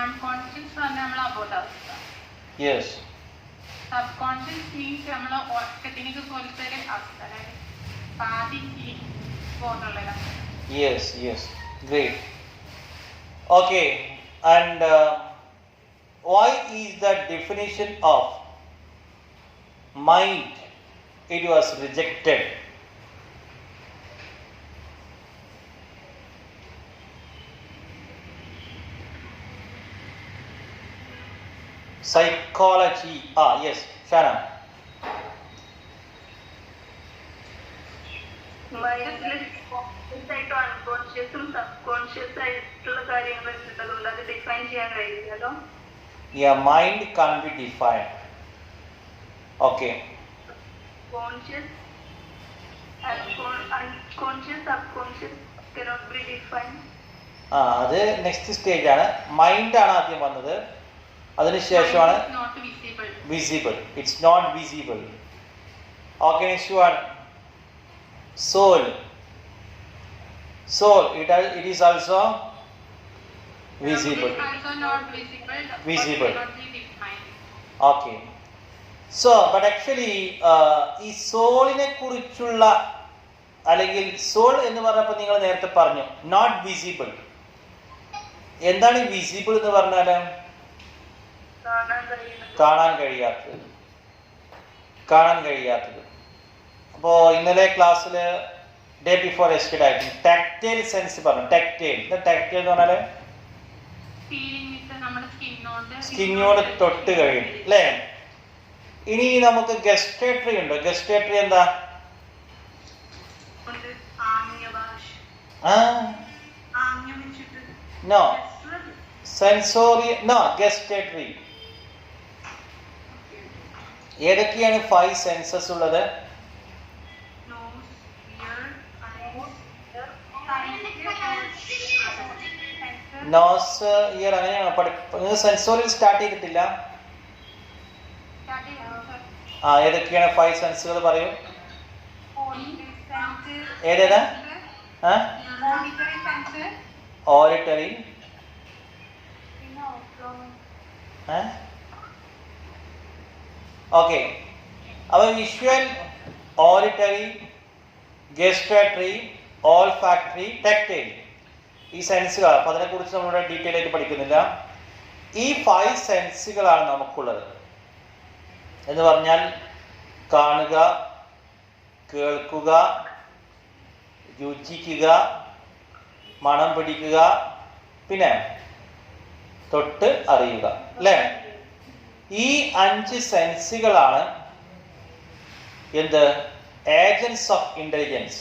Unconscious പറഞ്ഞാൽ നമ്മൾ അബോധാവസ്ഥ. Yes. Subconscious means നമ്മൾ ഒറ്റത്തിനൊക്കെ പോലത്തെ ഒരു അവസ്ഥ, പാതിക്ക് പോകുന്നുള്ളതാണ്. Yes, yes, great. Okay, and why is the definition of mind it was rejected? Psychology. Yes, Shana. അൺകോൺഷ്യസും സബ്കോൺഷ്യസ് ആയിട്ടുള്ള കാര്യങ്ങൾ അതുകൊണ്ട് അത് ഡിഫൈൻ ചെയ്യാൻ കഴിയില്ലല്ലോ. Yeah, mind can't be defined. Okay. Conscious, unconscious, subconscious cannot be defined. അത് next stage ആണ്. Mind ആണ് ആദ്യം വന്നത്, അതിനുശേഷമാണ് visible. It's not visible. Okay, next one soul. Soul, it is also visible. Also not visible. Visible. Cannot be defined. Okay. So, but actually, ഈ സോളിനെ കുറിച്ചുള്ള അല്ലെങ്കിൽ soul എന്ന് പറഞ്ഞപ്പോൾ നിങ്ങൾ നേരത്തെ പറഞ്ഞു നോട്ട് വിസിബിൾ. എന്താണ് ഈ വിസിബിൾ എന്ന് പറഞ്ഞാൽ? കാണാൻ കഴിയാത്തത്. അപ്പോൾ ഇന്നലെ ക്ലാസ്സിൽ ഡേ ബിഫോർ യെസ്റ്റർഡേ ആയിട്ട് ടാക്ടൈൽ സെൻസ് പറഞ്ഞു. ടാക്ടൈൽ എന്ന് പറഞ്ഞാൽ സ്കിന്നോട് തൊട്ട് കഴിയും അല്ലേ? ഇനി നമുക്ക് ഗസ്റ്റേറ്ററി ഉണ്ട്. ഗസ്റ്റേറ്ററി എന്താ? No, sensory. No, gustatory. ഏതൊക്കെയാണ് 5 സെൻസസ് ഉള്ളത്? നോസ്, ഇയർ, അങ്ങനെയാണ്. സെൻസോറിൽ സ്റ്റാർട്ട് ചെയ്തിട്ടില്ല. ഏതൊക്കെയാണ് 5 സെൻസുകൾ പറയൂ? ഏതേതാ? Auditory, okay. അപ്പൊ visual, auditory, gustatory, olfactory, tactile, ഈ സെൻസുകൾ. അപ്പം അതിനെക്കുറിച്ച് നമ്മളിവിടെ ഡീറ്റെയിൽ ആയിട്ട് പഠിക്കുന്നില്ല. ഈ 5 സെൻസുകളാണ് നമുക്കുള്ളത്. എന്ന് പറഞ്ഞാൽ കാണുക, കേൾക്കുക, രുചിക്കുക, മണം പിടിക്കുക, പിന്നെ തൊട്ട് അറിയുക അല്ലേ? ഈ 5 സെൻസുകളാണ് എന്ത്? Agents of intelligence.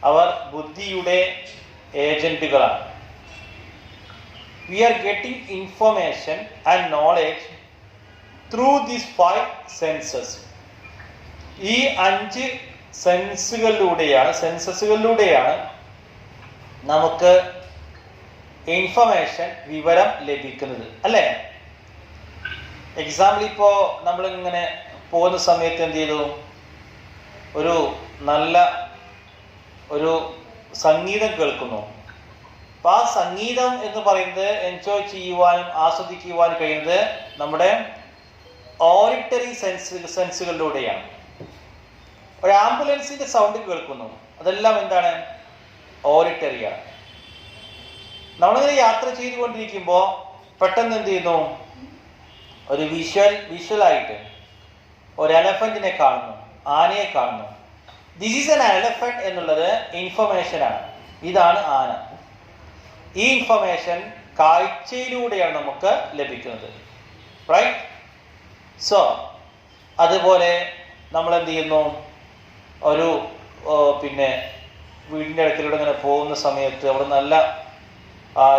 അവർ ബുദ്ധിയുടെ ഏജന്റുകളാണ്. We are getting information and knowledge through these 5 senses. ഈ 5 സെൻസസുകളിലൂടെയാണ് നമുക്ക് ഇൻഫർമേഷൻ, വിവരം ലഭിക്കുന്നത് അല്ലേ? എക്സാമ്പിൾ, ഇപ്പോൾ നമ്മളിങ്ങനെ പോകുന്ന സമയത്ത് എന്ത് ചെയ്തു? ഒരു നല്ല ഒരു സംഗീതം കേൾക്കുന്നു. അപ്പൊ ആ സംഗീതം എന്ന് പറയുന്നത് എൻജോയ് ചെയ്യുവാനും ആസ്വദിക്കുവാനും കഴിയുന്നത് നമ്മുടെ ഓഡിറ്ററി സെൻസുകളിലൂടെയാണ്. ഒരു ആംബുലൻസിന്റെ സൗണ്ട് കേൾക്കുന്നു, അതെല്ലാം എന്താണ്? ഓഡിറ്ററിയാണ്. നമ്മളിങ്ങനെ യാത്ര ചെയ്തുകൊണ്ടിരിക്കുമ്പോൾ പെട്ടെന്ന് എന്ത് ചെയ്യുന്നു? ഒരു വിഷ്വലായിട്ട് ഒരു എലഫന്റിനെ കാണുന്നു, ആനയെ കാണുന്നു. ദിസ് ഈസ് എൻ എലഫന്റ് എന്നുള്ളത് ഇൻഫർമേഷനാണ്. ഇതാണ് ആന. ഈ ഇൻഫർമേഷൻ കാഴ്ചയിലൂടെയാണ് നമുക്ക് ലഭിക്കുന്നത്. റൈറ്റ്? സോ അതുപോലെ നമ്മൾ എന്ത് ചെയ്യുന്നു? ഒരു പിന്നെ വീടിൻ്റെ അടുക്കലൂടെ ഇങ്ങനെ പോകുന്ന സമയത്ത് അവിടെ നല്ല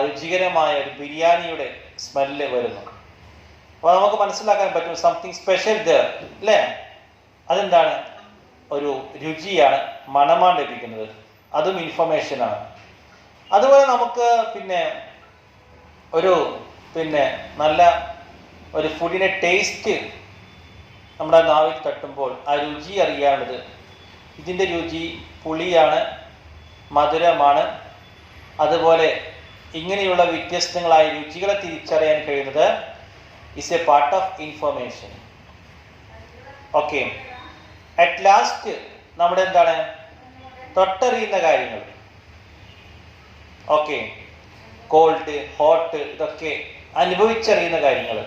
രുചികരമായ ഒരു ബിരിയാണിയുടെ സ്മെല്ല് വരുന്നു. അപ്പോൾ നമുക്ക് മനസ്സിലാക്കാൻ പറ്റും സംതിങ് സ്പെഷ്യൽ ദർ അല്ലേ? അതെന്താണ്? ഒരു രുചിയാണ്, മണമാണ് ലഭിക്കുന്നത്. അതും ഇൻഫർമേഷനാണ്. അതുപോലെ നമുക്ക് പിന്നെ നല്ല ഒരു ഫുഡിൻ്റെ ടേസ്റ്റ് നമ്മുടെ നാവിൽ തട്ടുമ്പോൾ ആ രുചി അറിയാനുള്ളത്. ഇതിൻ്റെ രുചി പുളിയാണ്, മധുരമാണ്, അതുപോലെ ഇങ്ങനെയുള്ള വ്യത്യസ്തങ്ങളായ രുചികളെ തിരിച്ചറിയാൻ കഴിയുന്നത് is A part of information. Okay, at last നമ്മുടെ എന്താണ് തൊട്ടറിയുന്ന കാര്യങ്ങൾ. ഓക്കെ, കോൾഡ്, ഹോട്ട്, ഇതൊക്കെ അനുഭവിച്ചറിയുന്ന കാര്യങ്ങൾ,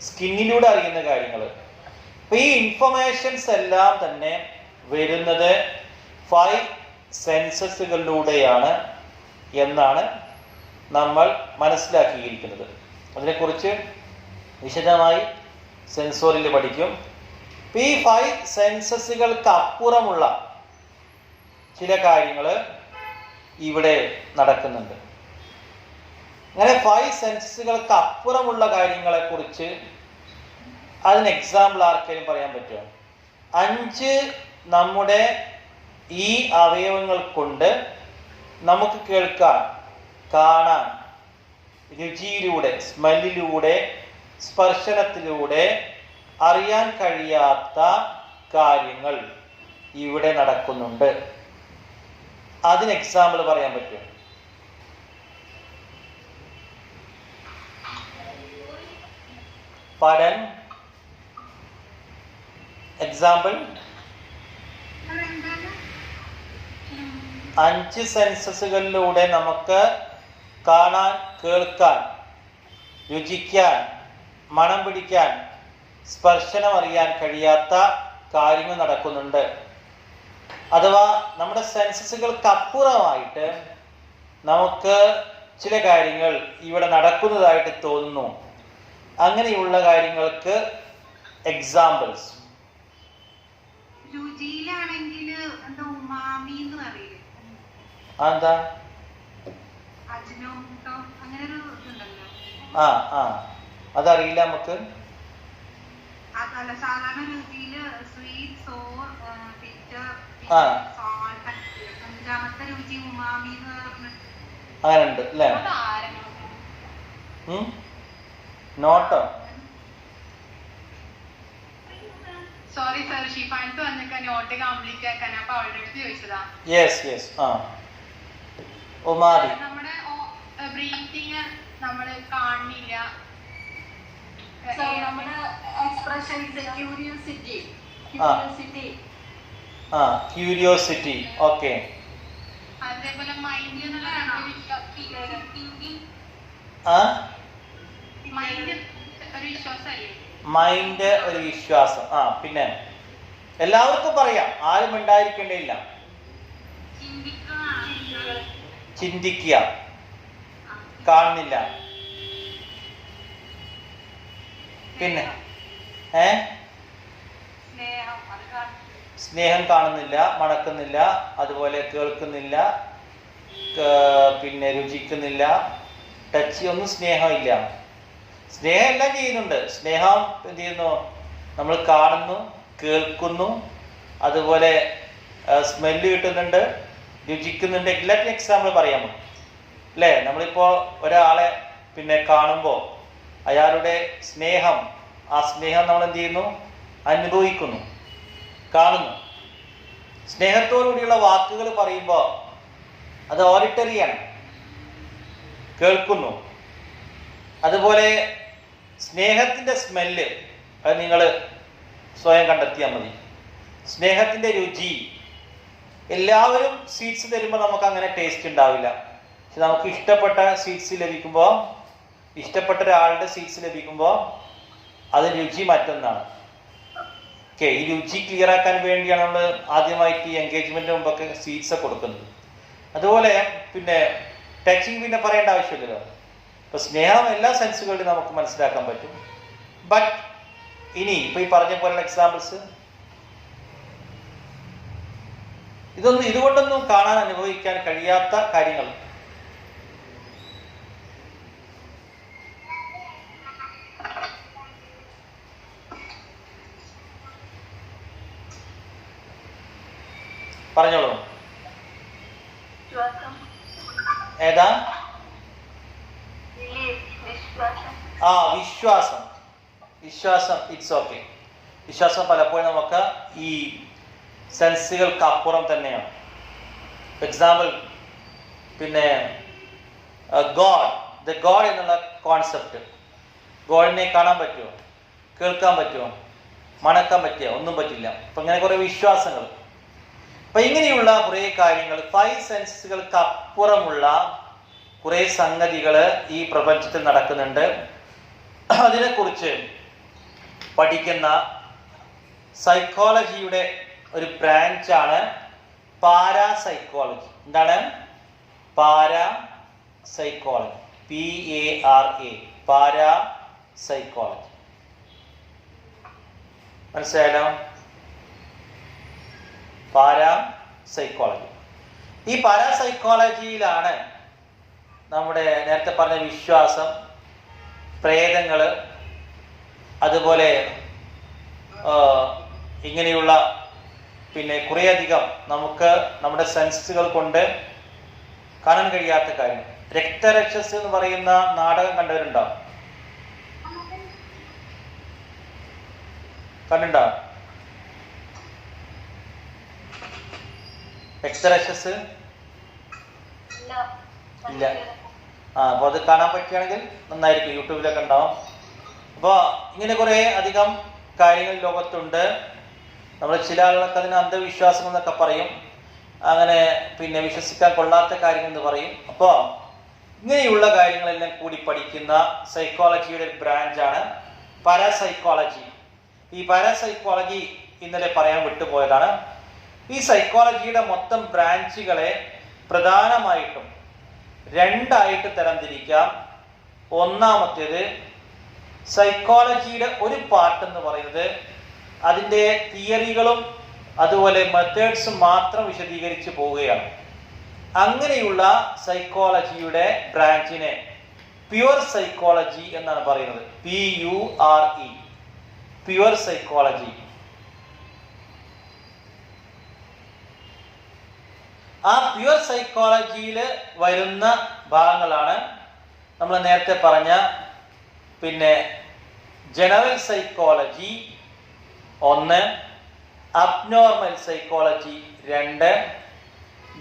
സ്കിന്നിലൂടെ അറിയുന്ന കാര്യങ്ങൾ. അപ്പൊ ഈ ഇൻഫർമേഷൻസ് എല്ലാം തന്നെ വരുന്നത് 5 സെൻസസുകളിലൂടെയാണ് എന്നാണ് നമ്മൾ മനസ്സിലാക്കിയിരിക്കുന്നത്. അതിനെക്കുറിച്ച് വിശദമായി സെൻസോറിൽ പഠിക്കും. ഈ 5 സെൻസസുകൾക്ക് അപ്പുറമുള്ള ചില കാര്യങ്ങൾ ഇവിടെ നടക്കുന്നുണ്ട്. അങ്ങനെ 5 സെൻസസുകൾക്ക് അപ്പുറമുള്ള കാര്യങ്ങളെ കുറിച്ച് അതിന് എക്സാമ്പിൾ ആർക്കെങ്കിലും പറയാൻ പറ്റുമോ? 5 നമ്മുടെ ഈ അവയവങ്ങൾ കൊണ്ട് നമുക്ക് കേൾക്കാൻ, കാണാൻ, രുചിയിലൂടെ, സ്മെല്ലിലൂടെ, സ്പർശനത്തിലൂടെ അറിയാൻ കഴിയാത്ത കാര്യങ്ങൾ ഇവിടെ നടക്കുന്നുണ്ട്. അതിന് എക്സാമ്പിൾ പറയാൻ പറ്റുമോ? പഠൻ എക്സാമ്പിൾ. 5 സെൻസസുകളിലൂടെ നമുക്ക് കാണാൻ, കേൾക്കാൻ, രുചിക്കാൻ, മണം പിടിക്കാൻ, സ്പർശനം അറിയാൻ കഴിയാത്ത കാര്യങ്ങൾ നടക്കുന്നുണ്ട്. അഥവാ നമ്മുടെ സെൻസസുകൾക്ക് അപ്പുറമായിട്ട് നമുക്ക് ചില കാര്യങ്ങൾ ഇവിടെ നടക്കുന്നതായിട്ട് തോന്നുന്നു. അങ്ങനെയുള്ള കാര്യങ്ങൾക്ക് എക്സാമ്പിൾസ്. രുചിയിലാണെങ്കിൽ എന്താ ഉമാമി എന്ന് പറയില്ലേ? അതെന്താ? അജിനോമോട്ടോ അങ്ങനെ ഒരു ഇതുണ്ടല്ലോ. അതറിയില്ല നമുക്ക്. അതല്ല, സാധാരണ രുചിയില് സ്വീറ്റ്, സോർ, ബിറ്റർ, സോൾട്ട്. 5ാമത്തെ രുചി ഉമാമി എന്ന് പറഞ്ഞിട്ട് അങ്ങനെ ഉണ്ട് അല്ലേ? നോട്ടോ? സോറി സർ, ഷിഫാൻസ് വന്നിട്ട് നോട്ട് കംപ്ലീറ്റ് ആക്കാൻ അപ്പൊ അവളുടെ അടുത്ത് ചോദിച്ചതാ. Yes umami. നമ്മുടെ ബ്രീത്തിങ് നമ്മള് കാണുന്നില്ല. നമ്മുടെ എക്സ്പ്രഷൻസ്, ക്യൂരിയോസിറ്റി. ക്യൂരിയോസിറ്റി. ഓക്കെ. അതേപോലെ മൈൻഡ് മൈൻഡ് ഒരു വിശ്വാസം. പിന്നെ എല്ലാവർക്കും പറയാം, ആരും ഉണ്ടായിരിക്കേണ്ടിയില്ല. ചിന്തിക്കുക, കാണുന്നില്ല. പിന്നെ സ്നേഹം കാണുന്നില്ല, മണക്കുന്നില്ല, അതുപോലെ കേൾക്കുന്നില്ല, പിന്നെ രുചിക്കുന്നില്ല, ടച്ച്, ഒന്നും സ്നേഹമില്ല. സ്നേഹം എല്ലാം ചെയ്യുന്നുണ്ട്. സ്നേഹം എന്ത് ചെയ്യുന്നു? നമ്മൾ കാണുന്നു, കേൾക്കുന്നു, അതുപോലെ സ്മെല്ല് കിട്ടുന്നുണ്ട്, രുചിക്കുന്നുണ്ട്. എല്ലാത്തിനും എക്സാമ്പിൾ പറയാമോ? അല്ലേ? നമ്മളിപ്പോൾ ഒരാളെ പിന്നെ കാണുമ്പോൾ അയാളുടെ സ്നേഹം, ആ സ്നേഹം നമ്മൾ എന്ത് ചെയ്യുന്നു? അനുഭവിക്കുന്നു, കാണുന്നു. സ്നേഹത്തോടുകൂടിയുള്ള വാക്കുകൾ പറയുമ്പോൾ അത് ഓഡിറ്ററിയാണ്, കേൾക്കുന്നു. അതുപോലെ സ്നേഹത്തിൻ്റെ സ്മെല്ല്, അത് നിങ്ങൾ സ്വയം കണ്ടെത്തിയാൽ മതി. സ്നേഹത്തിൻ്റെ രുചി, എല്ലാവരും സ്വീറ്റ്സ് തരുമ്പോൾ നമുക്ക് അങ്ങനെ ടേസ്റ്റ് ഉണ്ടാവില്ല. പക്ഷെ നമുക്ക് ഇഷ്ടപ്പെട്ട സ്വീറ്റ്സ് ലഭിക്കുമ്പോൾ, ഇഷ്ടപ്പെട്ട ഒരാളുടെ സ്വീറ്റ്സ് ലഭിക്കുമ്പോൾ അത് രുചി മറ്റൊന്നാണ്. ഓക്കെ, ഈ രുചി ക്ലിയർ ആക്കാൻ വേണ്ടിയാണ് നമ്മൾ ആദ്യമായിട്ട് ഈ എൻഗേജ്മെന്റിന് മുമ്പൊക്കെ സ്വീറ്റ്സ് കൊടുക്കുന്നത്. അതുപോലെ പിന്നെ ടച്ചിങ് പിന്നെ പറയേണ്ട ആവശ്യമില്ലല്ലോ. ഇപ്പൊ സ്നേഹം എല്ലാ സെൻസുകളിലും നമുക്ക് മനസ്സിലാക്കാൻ പറ്റും. ബട്ട് ഇനി ഇപ്പൊ ഈ പറഞ്ഞ പോലുള്ള എക്സാമ്പിൾസ്, ഇതുകൊണ്ടൊന്നും കാണാൻ, അനുഭവിക്കാൻ കഴിയാത്ത കാര്യങ്ങൾ. പറഞ്ഞോളൂ. ഏതാ? വിശ്വാസം. വിശ്വാസം, ഇറ്റ്സ് ഓക്കെ. വിശ്വാസം പലപ്പോഴും നമുക്ക് ഈ സെൻസുകൾക്ക് അപ്പുറം തന്നെയാണ്. എക്സാമ്പിൾ, പിന്നെ ഗോഡ്, ദ ഗോഡ് എന്നുള്ള കോൺസെപ്റ്റ്. ഗോഡിനെ കാണാൻ പറ്റുമോ, കേൾക്കാൻ പറ്റുമോ, മണക്കാൻ പറ്റുമോ? ഒന്നും പറ്റില്ല. അപ്പം ഇങ്ങനെ കുറേ വിശ്വാസങ്ങൾ. അപ്പം ഇങ്ങനെയുള്ള കുറേ കാര്യങ്ങൾ, 5 സെൻസസുകൾക്ക് അപ്പുറമുള്ള കുറേ സംഗതികൾ ഈ പ്രപഞ്ചത്തിൽ നടക്കുന്നുണ്ട്. അതിനെക്കുറിച്ച് പഠിക്കുന്ന സൈക്കോളജിയുടെ ഒരു ബ്രാഞ്ചാണ് പാരാസൈക്കോളജി. എന്താണ് പാരാസൈക്കോളജി? PARA, parapsychology. മനസ്സിലായല്ലോ? പാരാസൈക്കോളജി. ഈ പാരാസൈക്കോളജിയിലാണ് നമ്മുടെ നേരത്തെ പറഞ്ഞ വിശ്വാസം, പ്രേതങ്ങൾ, അതുപോലെ ഇങ്ങനെയുള്ള പിന്നെ കുറേയധികം നമുക്ക് നമ്മുടെ സെൻസുകൾ കൊണ്ട് കാണാൻ കഴിയാത്ത കാര്യം. രക്തരക്ഷസ് എന്ന് പറയുന്ന നാടകം കണ്ടവരുണ്ടോ? കണ്ടുണ്ടോ രക്തരക്ഷസ്? ഇല്ല. അപ്പോൾ അത് കാണാൻ പറ്റുകയാണെങ്കിൽ നന്നായിരിക്കും, യൂട്യൂബിലൊക്കെ ഉണ്ടാവും. അപ്പോൾ ഇങ്ങനെ കുറേ അധികം കാര്യങ്ങൾ ലോകത്തുണ്ട്. നമ്മൾ ചില ആളുകൾക്ക് അതിന് അന്ധവിശ്വാസം എന്നൊക്കെ പറയും, അങ്ങനെ പിന്നെ വിശ്വസിക്കാൻ കൊള്ളാത്ത കാര്യങ്ങൾ എന്ന് പറയും. അപ്പോൾ ഇങ്ങനെയുള്ള കാര്യങ്ങളെല്ലാം കൂടി പഠിക്കുന്ന സൈക്കോളജിയുടെ ഒരു ബ്രാഞ്ചാണ് പാരാസൈക്കോളജി. ഈ പാരാസൈക്കോളജി ഇന്നലെ പറയാൻ വിട്ടുപോയതാണ്. ഈ സൈക്കോളജിയുടെ മൊത്തം ബ്രാഞ്ചുകളെ പ്രധാനമായിട്ടും 2 തരംതിരിക്കാം. ഒന്നാമത്തേത് സൈക്കോളജിയുടെ ഒരു പാർട്ട് എന്ന് പറയുന്നത് അതിൻ്റെ തിയറികളും അതുപോലെ മെത്തേഡ്സും മാത്രം വിശദീകരിച്ച് പോവുകയാണ്. അങ്ങനെയുള്ള സൈക്കോളജിയുടെ ബ്രാഞ്ചിനെ പ്യുവർ സൈക്കോളജി എന്നാണ് പറയുന്നത്. PURE, pure psychology. ആ പ്യുവർ സൈക്കോളജിയിൽ വരുന്ന ഭാഗങ്ങളാണ് നമ്മൾ നേരത്തെ പറഞ്ഞ പിന്നെ general psychology 1, abnormal psychology 2,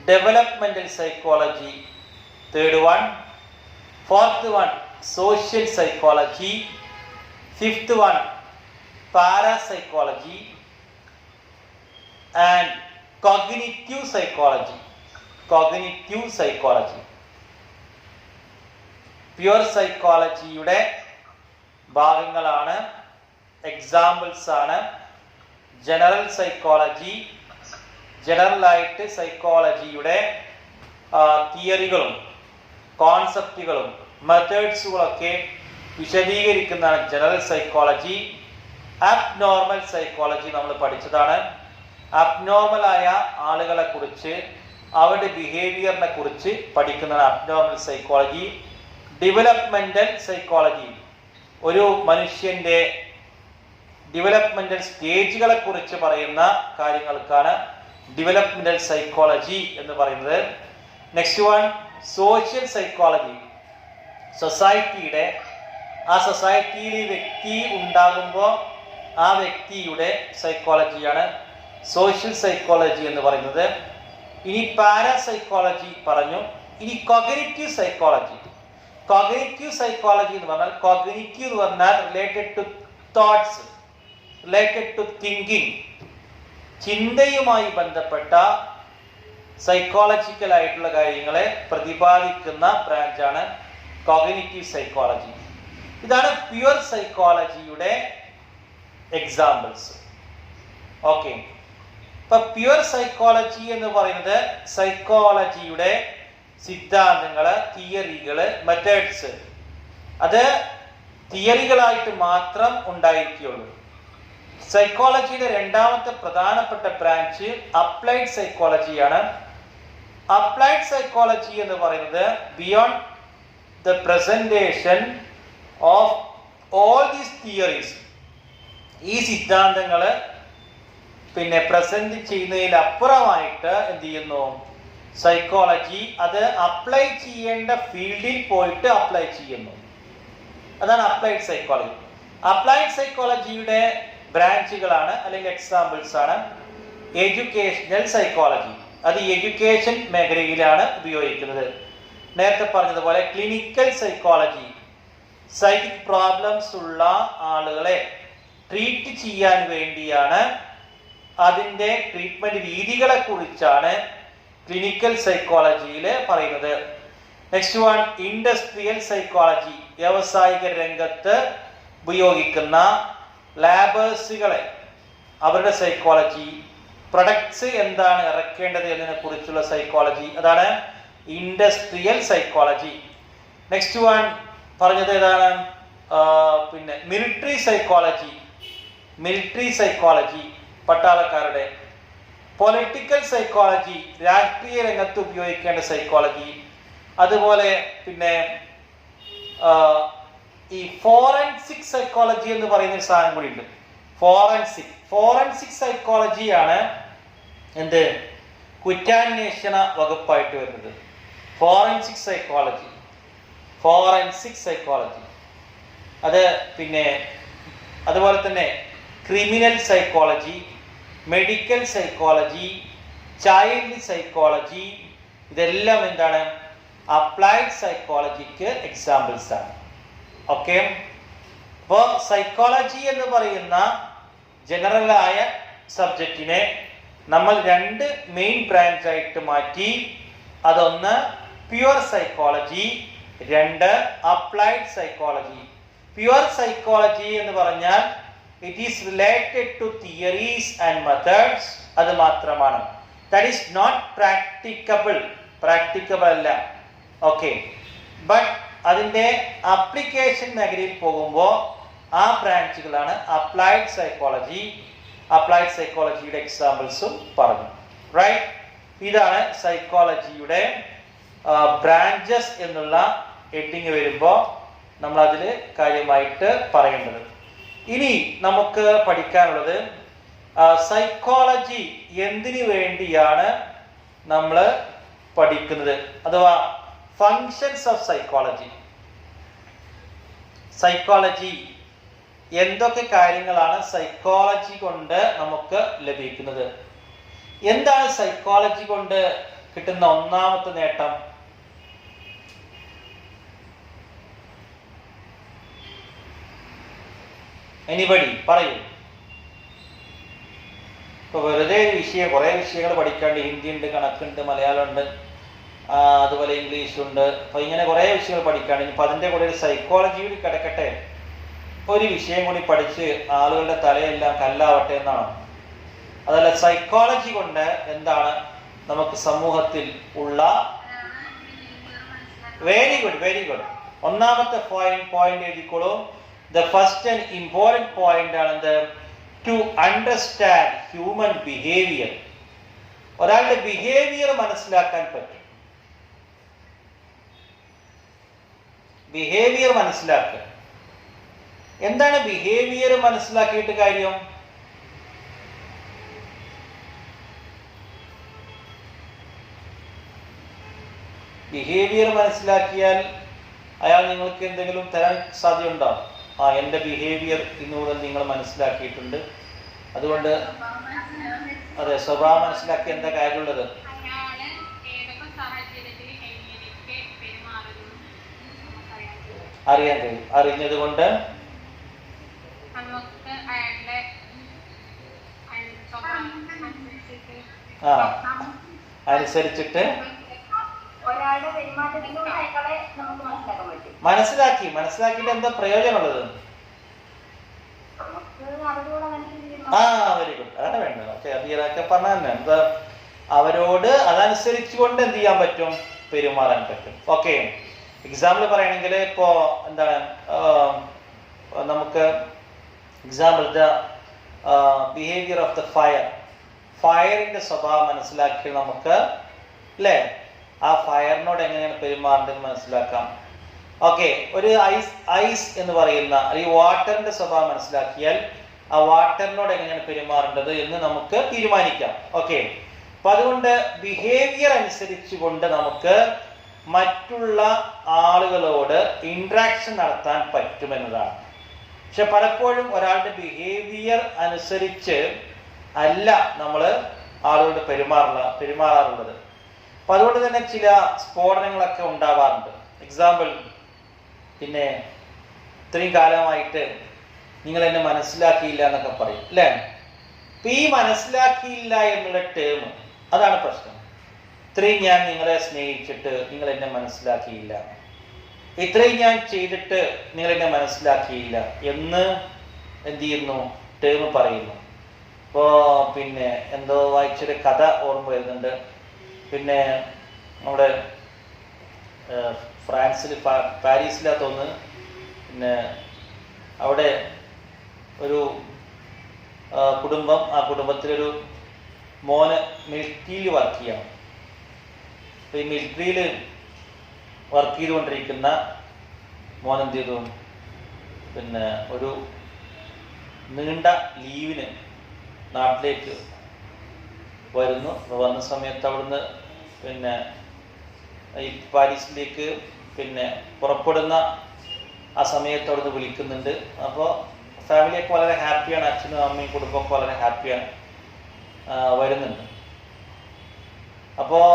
developmental psychology 3rd one, 4th one social psychology, 5th one parapsychology and cognitive psychology. Pure സൈക്കോളജിയുടെ ഭാഗങ്ങളാണ്, എക്സാമ്പിൾസ് ആണ് ജനറൽ സൈക്കോളജി. ജനറലായിട്ട് സൈക്കോളജിയുടെ തിയറികളും കോൺസെപ്റ്റുകളും മെത്തേഡ്സുകളൊക്കെ വിശദീകരിക്കുന്നതാണ് ജനറൽ സൈക്കോളജി. അബ്നോർമൽ സൈക്കോളജി നമ്മൾ പഠിച്ചതാണ്. അബ്നോർമലായ ആളുകളെ കുറിച്ച്, അവരുടെ ബിഹേവിയറിനെ കുറിച്ച് പഠിക്കുന്നതാണ് അബ്നോർമൽ സൈക്കോളജി. ഡെവലപ്മെന്റൽ സൈക്കോളജി ഒരു മനുഷ്യന്റെ ഡെവലപ്മെന്റൽ സ്റ്റേജുകളെ കുറിച്ച് പറയുന്ന കാര്യങ്ങൾക്കാണ് ഡെവലപ്മെന്റൽ സൈക്കോളജി എന്ന് പറയുന്നത്. Next one social psychology. സൊസൈറ്റിയുടെ ആ സൊസൈറ്റിയിൽ വ്യക്തി ഉണ്ടാകുമ്പോൾ ആ വ്യക്തിയുടെ സൈക്കോളജിയാണ് സോഷ്യൽ സൈക്കോളജി എന്ന് പറയുന്നത്. ഇനി പാരാസൈക്കോളജി പറഞ്ഞു. ഇനി കോഗ്നിറ്റീവ് സൈക്കോളജി. കോഗ്നിറ്റീവ് സൈക്കോളജി എന്ന് പറഞ്ഞാൽ, കോഗ്നിറ്റീവ് എന്ന് പറഞ്ഞാൽ related to thoughts, related to thinking, ചിന്തയുമായി ബന്ധപ്പെട്ട സൈക്കോളജിക്കൽ ആയിട്ടുള്ള കാര്യങ്ങളെ പ്രതിപാദിക്കുന്ന ബ്രാഞ്ചാണ് കോഗ്നിറ്റീവ് സൈക്കോളജി. ഇതാണ് പ്യുവർ സൈക്കോളജിയുടെ എക്സാമ്പിൾസ്. ഓക്കെ, ഇപ്പൊ പ്യുവർ സൈക്കോളജി എന്ന് പറയുന്നത് സൈക്കോളജിയുടെ സിദ്ധാന്തങ്ങള്, തിയറികള്, മെത്തേഡ്സ്, അത് തിയറികളായിട്ട് മാത്രം ഉണ്ടായിരിക്കുകയുള്ളൂ. സൈക്കോളജിയുടെ രണ്ടാമത്തെ പ്രധാനപ്പെട്ട ബ്രാഞ്ച് അപ്ലൈഡ് സൈക്കോളജിയാണ്. അപ്ലൈഡ് സൈക്കോളജി എന്ന് പറയുന്നത് beyond the presentation of all these theories, ഈ സിദ്ധാന്തങ്ങൾ പിന്നെ പ്രസന്റ് ചെയ്യുന്നതിൽ അപ്പുറമായിട്ട് എന്ത് ചെയ്യുന്നു, സൈക്കോളജി അത് അപ്ലൈ ചെയ്യേണ്ട ഫീൽഡിൽ പോയിട്ട് അപ്ലൈ ചെയ്യുന്നു. അതാണ് അപ്ലൈഡ് സൈക്കോളജി. അപ്ലൈഡ് സൈക്കോളജിയുടെ ബ്രാഞ്ചുകളാണ് അല്ലെങ്കിൽ എക്സാമ്പിൾസ് ആണ് എഡ്യൂക്കേഷണൽ സൈക്കോളജി. അത് എഡ്യൂക്കേഷൻ മേഖലയിലാണ് ഉപയോഗിക്കുന്നത്. നേരത്തെ പറഞ്ഞതുപോലെ ക്ലിനിക്കൽ സൈക്കോളജി, സൈക്കിക് പ്രോബ്ലംസ് ഉള്ള ആളുകളെ ട്രീറ്റ് ചെയ്യാൻ വേണ്ടിയാണ്, അതിൻ്റെ ട്രീറ്റ്മെന്റ് രീതികളെ കുറിച്ചാണ് ക്ലിനിക്കൽ സൈക്കോളജിയിൽ പറയുന്നത്. നെക്സ്റ്റ് വൺ ഇൻഡസ്ട്രിയൽ സൈക്കോളജി, വ്യാവസായിക രംഗത്ത് ഉപയോഗിക്കുന്ന ലാബേഴ്സുകളെ അവരുടെ സൈക്കോളജി, പ്രൊഡക്ട്സ് എന്താണ് ഇറക്കേണ്ടത് എന്നതിനെ കുറിച്ചുള്ള സൈക്കോളജി, അതാണ് ഇൻഡസ്ട്രിയൽ സൈക്കോളജി. നെക്സ്റ്റ് വൺ പറഞ്ഞത് ഏതാണ്? പിന്നെ മിലിറ്ററി സൈക്കോളജി, മിലിറ്ററി സൈക്കോളജി പട്ടാളക്കാരുടെ. പൊളിറ്റിക്കൽ സൈക്കോളജി, രാഷ്ട്രീയ രംഗത്ത് ഉപയോഗിക്കേണ്ട സൈക്കോളജി. അതുപോലെ പിന്നെ ഈ ഫോറൻസിക് സൈക്കോളജി എന്ന് പറയുന്ന ഒരു സാധനം കൂടി ഉണ്ട്. ഫോറൻസിക് സൈക്കോളജിയാണ് എന്ത്? കുറ്റാന്വേഷണ വകുപ്പായിട്ട് വരുന്നത്. ഫോറൻസിക് സൈക്കോളജി അത് പിന്നെ അതുപോലെ തന്നെ criminal psychology, medical psychology, child psychology, ഇതെല്ലാം എന്താണ്? അപ്ലൈഡ് സൈക്കോളജിക്ക് എക്സാമ്പിൾസ് ആണ്. ഓക്കെ, അപ്പോൾ സൈക്കോളജി എന്ന് പറയുന്ന ജനറലായ സബ്ജക്റ്റിനെ നമ്മൾ രണ്ട് മെയിൻ ബ്രാഞ്ച് ആയിട്ട് മാറ്റി. അതൊന്ന് പ്യുവർ സൈക്കോളജി, രണ്ട് അപ്ലൈഡ് സൈക്കോളജി. പ്യുവർ സൈക്കോളജി എന്ന് പറഞ്ഞാൽ it is related to theories and methods, അത് മാത്രമാണ്. ദാറ്റ് ഈസ് നോട്ട് പ്രാക്ടിക്കബിൾ അല്ല. ഓക്കെ, ബട്ട് അതിൻ്റെ ആപ്ലിക്കേഷൻ മേഖലയിൽ പോകുമ്പോൾ ആ ബ്രാഞ്ചുകളാണ് അപ്ലൈഡ് സൈക്കോളജി. അപ്ലൈഡ് സൈക്കോളജിയുടെ എക്സാമ്പിൾസും പറഞ്ഞു. റൈറ്റ്, ഇതാണ് സൈക്കോളജിയുടെ ബ്രാഞ്ചസ് എന്നുള്ള ഹെഡിങ് വരുമ്പോൾ നമ്മൾ അതിൽ കാര്യമായിട്ട് പറയേണ്ടത്. ഇനി നമുക്ക് പഠിക്കാനുള്ളത് സൈക്കോളജി എന്തിനു വേണ്ടിയാണ് നമ്മൾ പഠിക്കുന്നത്, അഥവാ ഫങ്ഷൻസ് ഓഫ് സൈക്കോളജി. സൈക്കോളജി എന്തൊക്കെ കാര്യങ്ങളാണ് സൈക്കോളജി കൊണ്ട് നമുക്ക് ലഭിക്കുന്നത്? എന്താണ് സൈക്കോളജി കൊണ്ട് കിട്ടുന്ന ഒന്നാമത്തെ നേട്ടം? എനിബഡി പറയൂ. ഇപ്പൊ വെറുതെ വിഷയം, കുറെ വിഷയങ്ങൾ പഠിക്കാണ്ട്. ഹിന്ദി ഉണ്ട്, കണക്കുണ്ട്, മലയാളം ഉണ്ട്, അതുപോലെ ഇംഗ്ലീഷ് ഉണ്ട്. അപ്പൊ ഇങ്ങനെ കുറെ വിഷയങ്ങൾ പഠിക്കാണ്ട്. ഇനിയിപ്പോൾ അതിൻ്റെ കൂടെ ഒരു സൈക്കോളജി കൂടി കിടക്കട്ടെ, ഒരു വിഷയം കൂടി പഠിച്ച് ആളുകളുടെ തലയെല്ലാം കല്ലാവട്ടെ എന്നാണോ? അതല്ല, സൈക്കോളജി കൊണ്ട് എന്താണ് നമുക്ക് സമൂഹത്തിൽ ഉള്ള? Very good. ഒന്നാമത്തെ point എഴുതിക്കോളൂ. The first and important point ആണ് to understand human behavior. ഒരാളുടെ ബിഹേവിയർ മനസ്സിലാക്കാൻ പറ്റും. ബിഹേവിയർ മനസ്സിലാക്കുക. എന്താണ് ബിഹേവിയർ മനസ്സിലാക്കിയിട്ട് കാര്യം? ബിഹേവിയർ മനസ്സിലാക്കിയാൽ അയാൾ നിങ്ങൾക്ക് എന്തെങ്കിലും തരാൻ സാധ്യതയുണ്ടോ? എൻ്റെ ബിഹേവിയർ ഇന്നു മുതൽ നിങ്ങൾ മനസ്സിലാക്കിയിട്ടുണ്ട്, അതുകൊണ്ട് അതെ, സ്വഭാവം മനസ്സിലാക്കി എന്താ കാര്യമുള്ളത്? അറിയാൻ കഴിയും. അറിഞ്ഞത് കൊണ്ട് അനുസരിച്ചിട്ട് മനസ്സിലാക്കിയിട്ട് എന്താ പ്രയോജനമുള്ളത്? വെരി ഗുഡ്, അതാണ് വേണ്ടത്. ഓക്കെ, അതൊക്കെ പറഞ്ഞാൽ തന്നെ എന്താ, അവരോട് അതനുസരിച്ച് കൊണ്ട് എന്ത് ചെയ്യാൻ പറ്റും? പെരുമാറാൻ പറ്റും. ഓക്കെ, എക്സാമ്പിൾ പറയുകയാണെങ്കിൽ ഇപ്പോ എന്താണ്, നമുക്ക് example the behaviour of the ഫയറിന്റെ സ്വഭാവം മനസ്സിലാക്കി നമുക്ക് അല്ലേ ആ ഫയറിനോട് എങ്ങനെയാണ് പെരുമാറേണ്ടത് മനസ്സിലാക്കാം. ഓക്കെ, ഒരു ഐസ് എന്ന് പറയുന്ന ഈ വാട്ടറിന്റെ സ്വഭാവം മനസ്സിലാക്കിയാൽ ആ വാട്ടറിനോട് എങ്ങനെയാണ് പെരുമാറേണ്ടത് എന്ന് നമുക്ക് തീരുമാനിക്കാം. ഓക്കെ, അപ്പൊ അതുകൊണ്ട് ബിഹേവിയർ അനുസരിച്ച് കൊണ്ട് നമുക്ക് മറ്റുള്ള ആളുകളോട് ഇന്ററാക്ഷൻ നടത്താൻ പറ്റുമെന്നതാണ്. പക്ഷെ പലപ്പോഴും ഒരാളുടെ ബിഹേവിയർ അനുസരിച്ച് അല്ല നമ്മൾ ആളുകളോട് പെരുമാറാറുള്ളത്. അപ്പം അതുകൊണ്ട് തന്നെ ചില സ്ഫോടനങ്ങളൊക്കെ ഉണ്ടാവാറുണ്ട്. എക്സാമ്പിൾ, പിന്നെ ഇത്രയും കാലമായിട്ട് നിങ്ങൾ എന്നെ മനസ്സിലാക്കിയില്ല എന്നൊക്കെ പറയും അല്ലേ? അപ്പം ഈ മനസ്സിലാക്കിയില്ല എന്നുള്ള ടേം, അതാണ് പ്രശ്നം. ഇത്രയും ഞാൻ നിങ്ങളെ സ്നേഹിച്ചിട്ട് നിങ്ങൾ എന്നെ മനസ്സിലാക്കിയില്ല, ഇത്രയും ഞാൻ ചെയ്തിട്ട് നിങ്ങൾ എന്നെ മനസ്സിലാക്കിയില്ല എന്ന് എന്ത് ചെയ്യുന്നു? ടേം പറയുന്നു. ഇപ്പോൾ പിന്നെ എന്തോ വായിച്ചൊരു കഥ ഓർമ്മ വരുന്നുണ്ട്. പിന്നെ നമ്മുടെ ഫ്രാൻസിൽ പാരീസിലാ തോന്നുന്നു. പിന്നെ അവിടെ ഒരു കുടുംബം, ആ കുടുംബത്തിലൊരു മോന് മിലിറ്ററിയിൽ വർക്ക് ചെയ്യണം. അപ്പോൾ ഈ മിലിറ്ററിയിൽ വർക്ക് ചെയ്തുകൊണ്ടിരിക്കുന്ന മോൻ എന്ത് ചെയ്തു? പിന്നെ ഒരു നീണ്ട ലീവിന് നാട്ടിലേക്ക് വരുന്നു. അപ്പോൾ വന്ന സമയത്ത് അവിടുന്ന് പിന്നെ ഈ പാരീസിലേക്ക് പിന്നെ പുറപ്പെടുന്ന ആ സമയത്ത് അവിടുന്ന് വിളിക്കുന്നുണ്ട്. അപ്പോൾ ഫാമിലിയൊക്കെ വളരെ ഹാപ്പിയാണ്, അച്ഛനും അമ്മയും കുടുംബമൊക്കെ വളരെ ഹാപ്പിയാണ്, വരുന്നുണ്ട്. അപ്പോൾ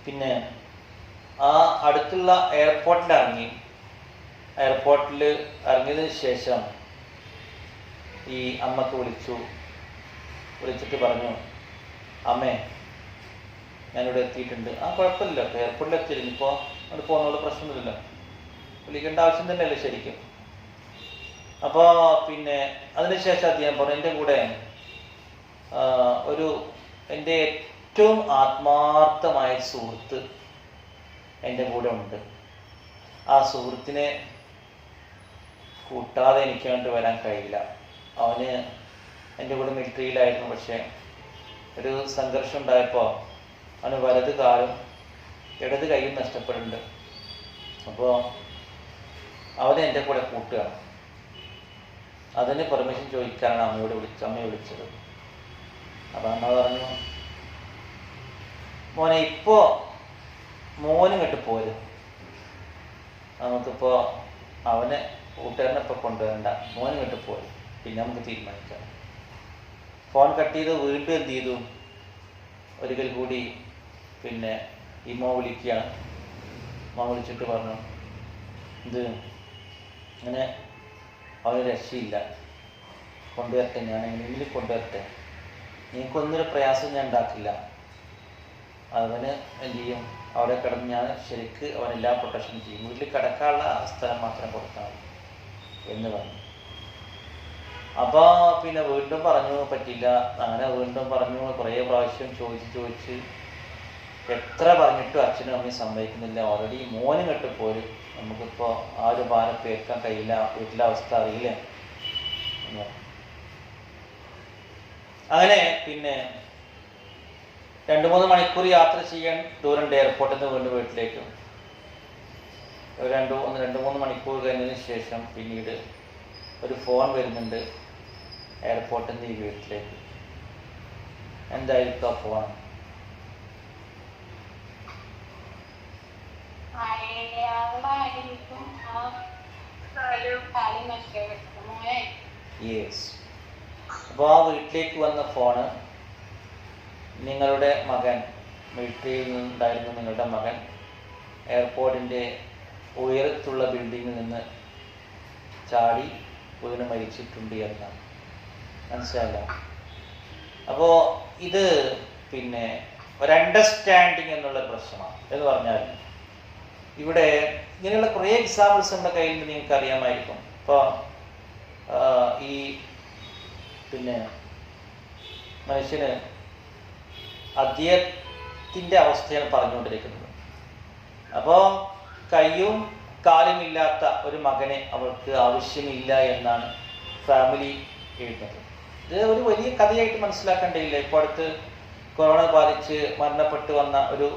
പിന്നെ ആ അടുത്തുള്ള എയർപോർട്ടിൽ ഇറങ്ങിയതിന് ശേഷം ഈ അമ്മക്ക് വിളിച്ചിട്ട് പറഞ്ഞു, അമ്മേ ഞാനിവിടെ എത്തിയിട്ടുണ്ട്. ആ കുഴപ്പമില്ല, എയർപോർട്ടിൽ എത്തിയിരുന്നു, ഇപ്പോൾ അവിടെ പോകുന്നുള്ള പ്രശ്നമൊന്നുമില്ല, വിളിക്കേണ്ട ആവശ്യം തന്നെയല്ലേ ശരിക്കും. അപ്പോൾ പിന്നെ അതിനുശേഷം അദ്ദേഹം പറഞ്ഞു, എൻ്റെ കൂടെ എൻ്റെ ഏറ്റവും ആത്മാർത്ഥമായ സുഹൃത്ത് എൻ്റെ കൂടെ ഉണ്ട്. ആ സുഹൃത്തിനെ കൂട്ടാതെ എനിക്ക് വേണ്ടി വരാൻ കഴിയില്ല. അവന് എൻ്റെ കൂടെ മിലിറ്ററിയിലായിരുന്നു, പക്ഷേ ഒരു സംഘർഷം ഉണ്ടായപ്പോൾ അവന് വലത് കാലും ഇടത് കൈയും നഷ്ടപ്പെടുന്നുണ്ട്. അപ്പോൾ അവനെ എൻ്റെ കൂടെ കൂട്ടുകയാണ്. അതിന് പെർമിഷൻ ചോദിക്കാനാണ് അമ്മയെ വിളിച്ചത്. അപ്പം അമ്മ പറഞ്ഞു, മോനെ ഇപ്പോൾ മോനും ഇങ്ങോട്ട് പോരും, നമുക്കിപ്പോൾ അവനെ കൂട്ടുകാരനെ ഇപ്പോൾ കൊണ്ടുവരണ്ട, മോനും ഇങ്ങോട്ട് പോരും, പിന്നെ നമുക്ക് തീരുമാനിക്കാം. ഫോൺ കട്ട് ചെയ്ത് വീണ്ടും എന്ത് ചെയ്തു? ഒരിക്കൽ കൂടി പിന്നെ ഈ മോ വിളിക്കുകയാണ്. മോ വിളിച്ചിട്ട് പറഞ്ഞു, ഇത് അങ്ങനെ അവന് രക്ഷയില്ല, കൊണ്ടുവരട്ടെ, ഞാൻ എങ്ങനെയെങ്കിലും കൊണ്ടുവരട്ടെ, നിങ്ങൾക്കൊന്നൊരു പ്രയാസം ഞാൻ ഉണ്ടാക്കില്ല. അവന് എന്ത് ചെയ്യും? അവിടെ കിടന്ന് ഞാൻ ശരിക്ക് അവനെല്ലാം പ്രൊട്ടക്ഷൻ ചെയ്യും, വീട്ടിൽ കിടക്കാനുള്ള സ്ഥലം മാത്രം കൊടുത്താൽ മതി എന്ന് പറഞ്ഞു. അപ്പോൾ പിന്നെ വീണ്ടും പറഞ്ഞു പറ്റില്ല. അങ്ങനെ വീണ്ടും പറഞ്ഞു, കുറേ പ്രാവശ്യം ചോദിച്ച് എത്ര പറഞ്ഞിട്ടും അച്ഛനും അമ്മയും സമ്മതിക്കുന്നില്ല. ഓൾറെഡി മോനും കെട്ട് പോരും, നമുക്കിപ്പോൾ ആ ഒരു ഭാരം പേർക്കാൻ കഴിയില്ല, വീട്ടിലെ അവസ്ഥ അറിയില്ല. അങ്ങനെ പിന്നെ 2-3 മണിക്കൂർ യാത്ര ചെയ്യാൻ ദൂരമുണ്ട് എയർപോർട്ടിൽ നിന്ന് വീണ്ടും വീട്ടിലേക്ക്. 2-3 മണിക്കൂർ കഴിഞ്ഞതിന് ശേഷം പിന്നീട് ഒരു ഫോൺ വരുന്നുണ്ട് എയർപോർട്ടിൽ നിന്ന് ഈ വീട്ടിലേക്ക്. എന്തായിരിക്കും ആ ഫോൺ? യെസ്. അപ്പോൾ ആ വീട്ടിലേക്ക് വന്ന ഫോണ് നിങ്ങളുടെ മകൻ, മിലിറ്ററിയിൽ നിന്നുണ്ടായിരുന്ന നിങ്ങളുടെ മകൻ എയർപോർട്ടിൻ്റെ ഉയരത്തുള്ള ബിൽഡിങ്ങിൽ നിന്ന് ചാടി വീണ് മരിച്ചിട്ടുണ്ട് എന്നാണ്. മനസ്സിലായില്ല? അപ്പോൾ ഇത് പിന്നെ ഒരു അണ്ടർസ്റ്റാൻഡിങ് എന്നുള്ള പ്രശ്നമാണ്. എന്ന് പറഞ്ഞാൽ ഇവിടെ ഇങ്ങനെയുള്ള കുറേ എക്സാമ്പിൾസ് നമ്മുടെ കയ്യിൽ നിന്ന് നിങ്ങൾക്ക് അറിയാമായിരിക്കും. ഇപ്പോൾ ഈ പിന്നെ മനുഷ്യന് അദ്ദേഹത്തിൻ്റെ അവസ്ഥയാണ് പറഞ്ഞുകൊണ്ടിരിക്കുന്നത്. അപ്പോൾ കയ്യും കാലും ഇല്ലാത്ത ഒരു മകനെ അവൾക്ക് ആവശ്യമില്ല എന്നാണ് ഫാമിലി എഴുതുന്നത്. ഇത് ഒരു വലിയ കഥയായിട്ട് മനസ്സിലാക്കേണ്ടതില്ല. ഇപ്പോൾ അടുത്ത് കൊറോണ ബാധിച്ച് മരണപ്പെട്ടു വന്ന ഒരു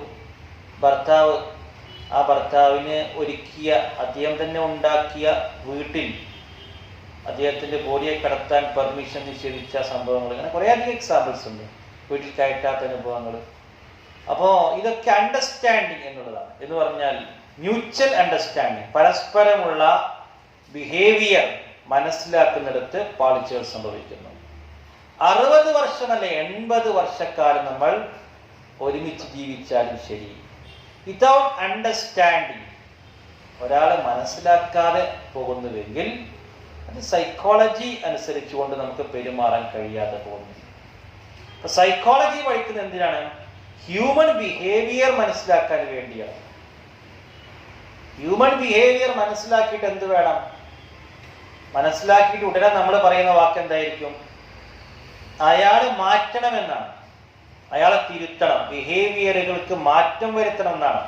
ഭർത്താവ്, ആ ഭർത്താവിന് ഒരുക്കിയ, അദ്ദേഹം തന്നെ ഉണ്ടാക്കിയ വീട്ടിൽ അദ്ദേഹത്തിൻ്റെ ബോഡിയെ കടത്താൻ പെർമിഷൻ നിഷേധിച്ച സംഭവങ്ങൾ, അങ്ങനെ കുറേയധികം എക്സാമ്പിൾസ് ഉണ്ട്, വീട്ടിൽ കയറ്റാത്ത അനുഭവങ്ങൾ. അപ്പോൾ ഇതൊക്കെ അണ്ടർസ്റ്റാൻഡിങ് എന്നുള്ളതാണ്. എന്ന് പറഞ്ഞാൽ മ്യൂച്വൽ അണ്ടർസ്റ്റാൻഡിങ്, പരസ്പരമുള്ള ബിഹേവിയർ മനസ്സിലാക്കുന്നിടത്ത് പാളിച്ചകൾ സംഭവിക്കുന്നു. 60 വർഷമല്ല 80 വർഷക്കാലം നമ്മൾ ഒരുമിച്ച് ജീവിച്ചാലും ശരി, വിതൗട്ട് അണ്ടർസ്റ്റാൻഡിങ്, ഒരാളെ മനസ്സിലാക്കാതെ പോകുന്നുവെങ്കിൽ അത് സൈക്കോളജി അനുസരിച്ചുകൊണ്ട് നമുക്ക് പെരുമാറാൻ കഴിയാതെ പോകുന്നു. സൈക്കോളജി പഠിക്കുന്നത് എന്തിനാണ്? ഹ്യൂമൻ ബിഹേവിയർ മനസ്സിലാക്കാൻ വേണ്ടിയാണ്. ഹ്യൂമൻ ബിഹേവിയർ മനസ്സിലാക്കിയിട്ട് എന്ത് വേണം? മനസ്സിലാക്കിയിട്ട് ഉടനെ നമ്മൾ പറയുന്ന വാക്ക് എന്തായിരിക്കും? അയാൾ മാറ്റണമെന്നാണ്, അയാളെ തിരുത്തണം, ബിഹേവിയറുകൾക്ക് മാറ്റം വരുത്തണം എന്നാണ്.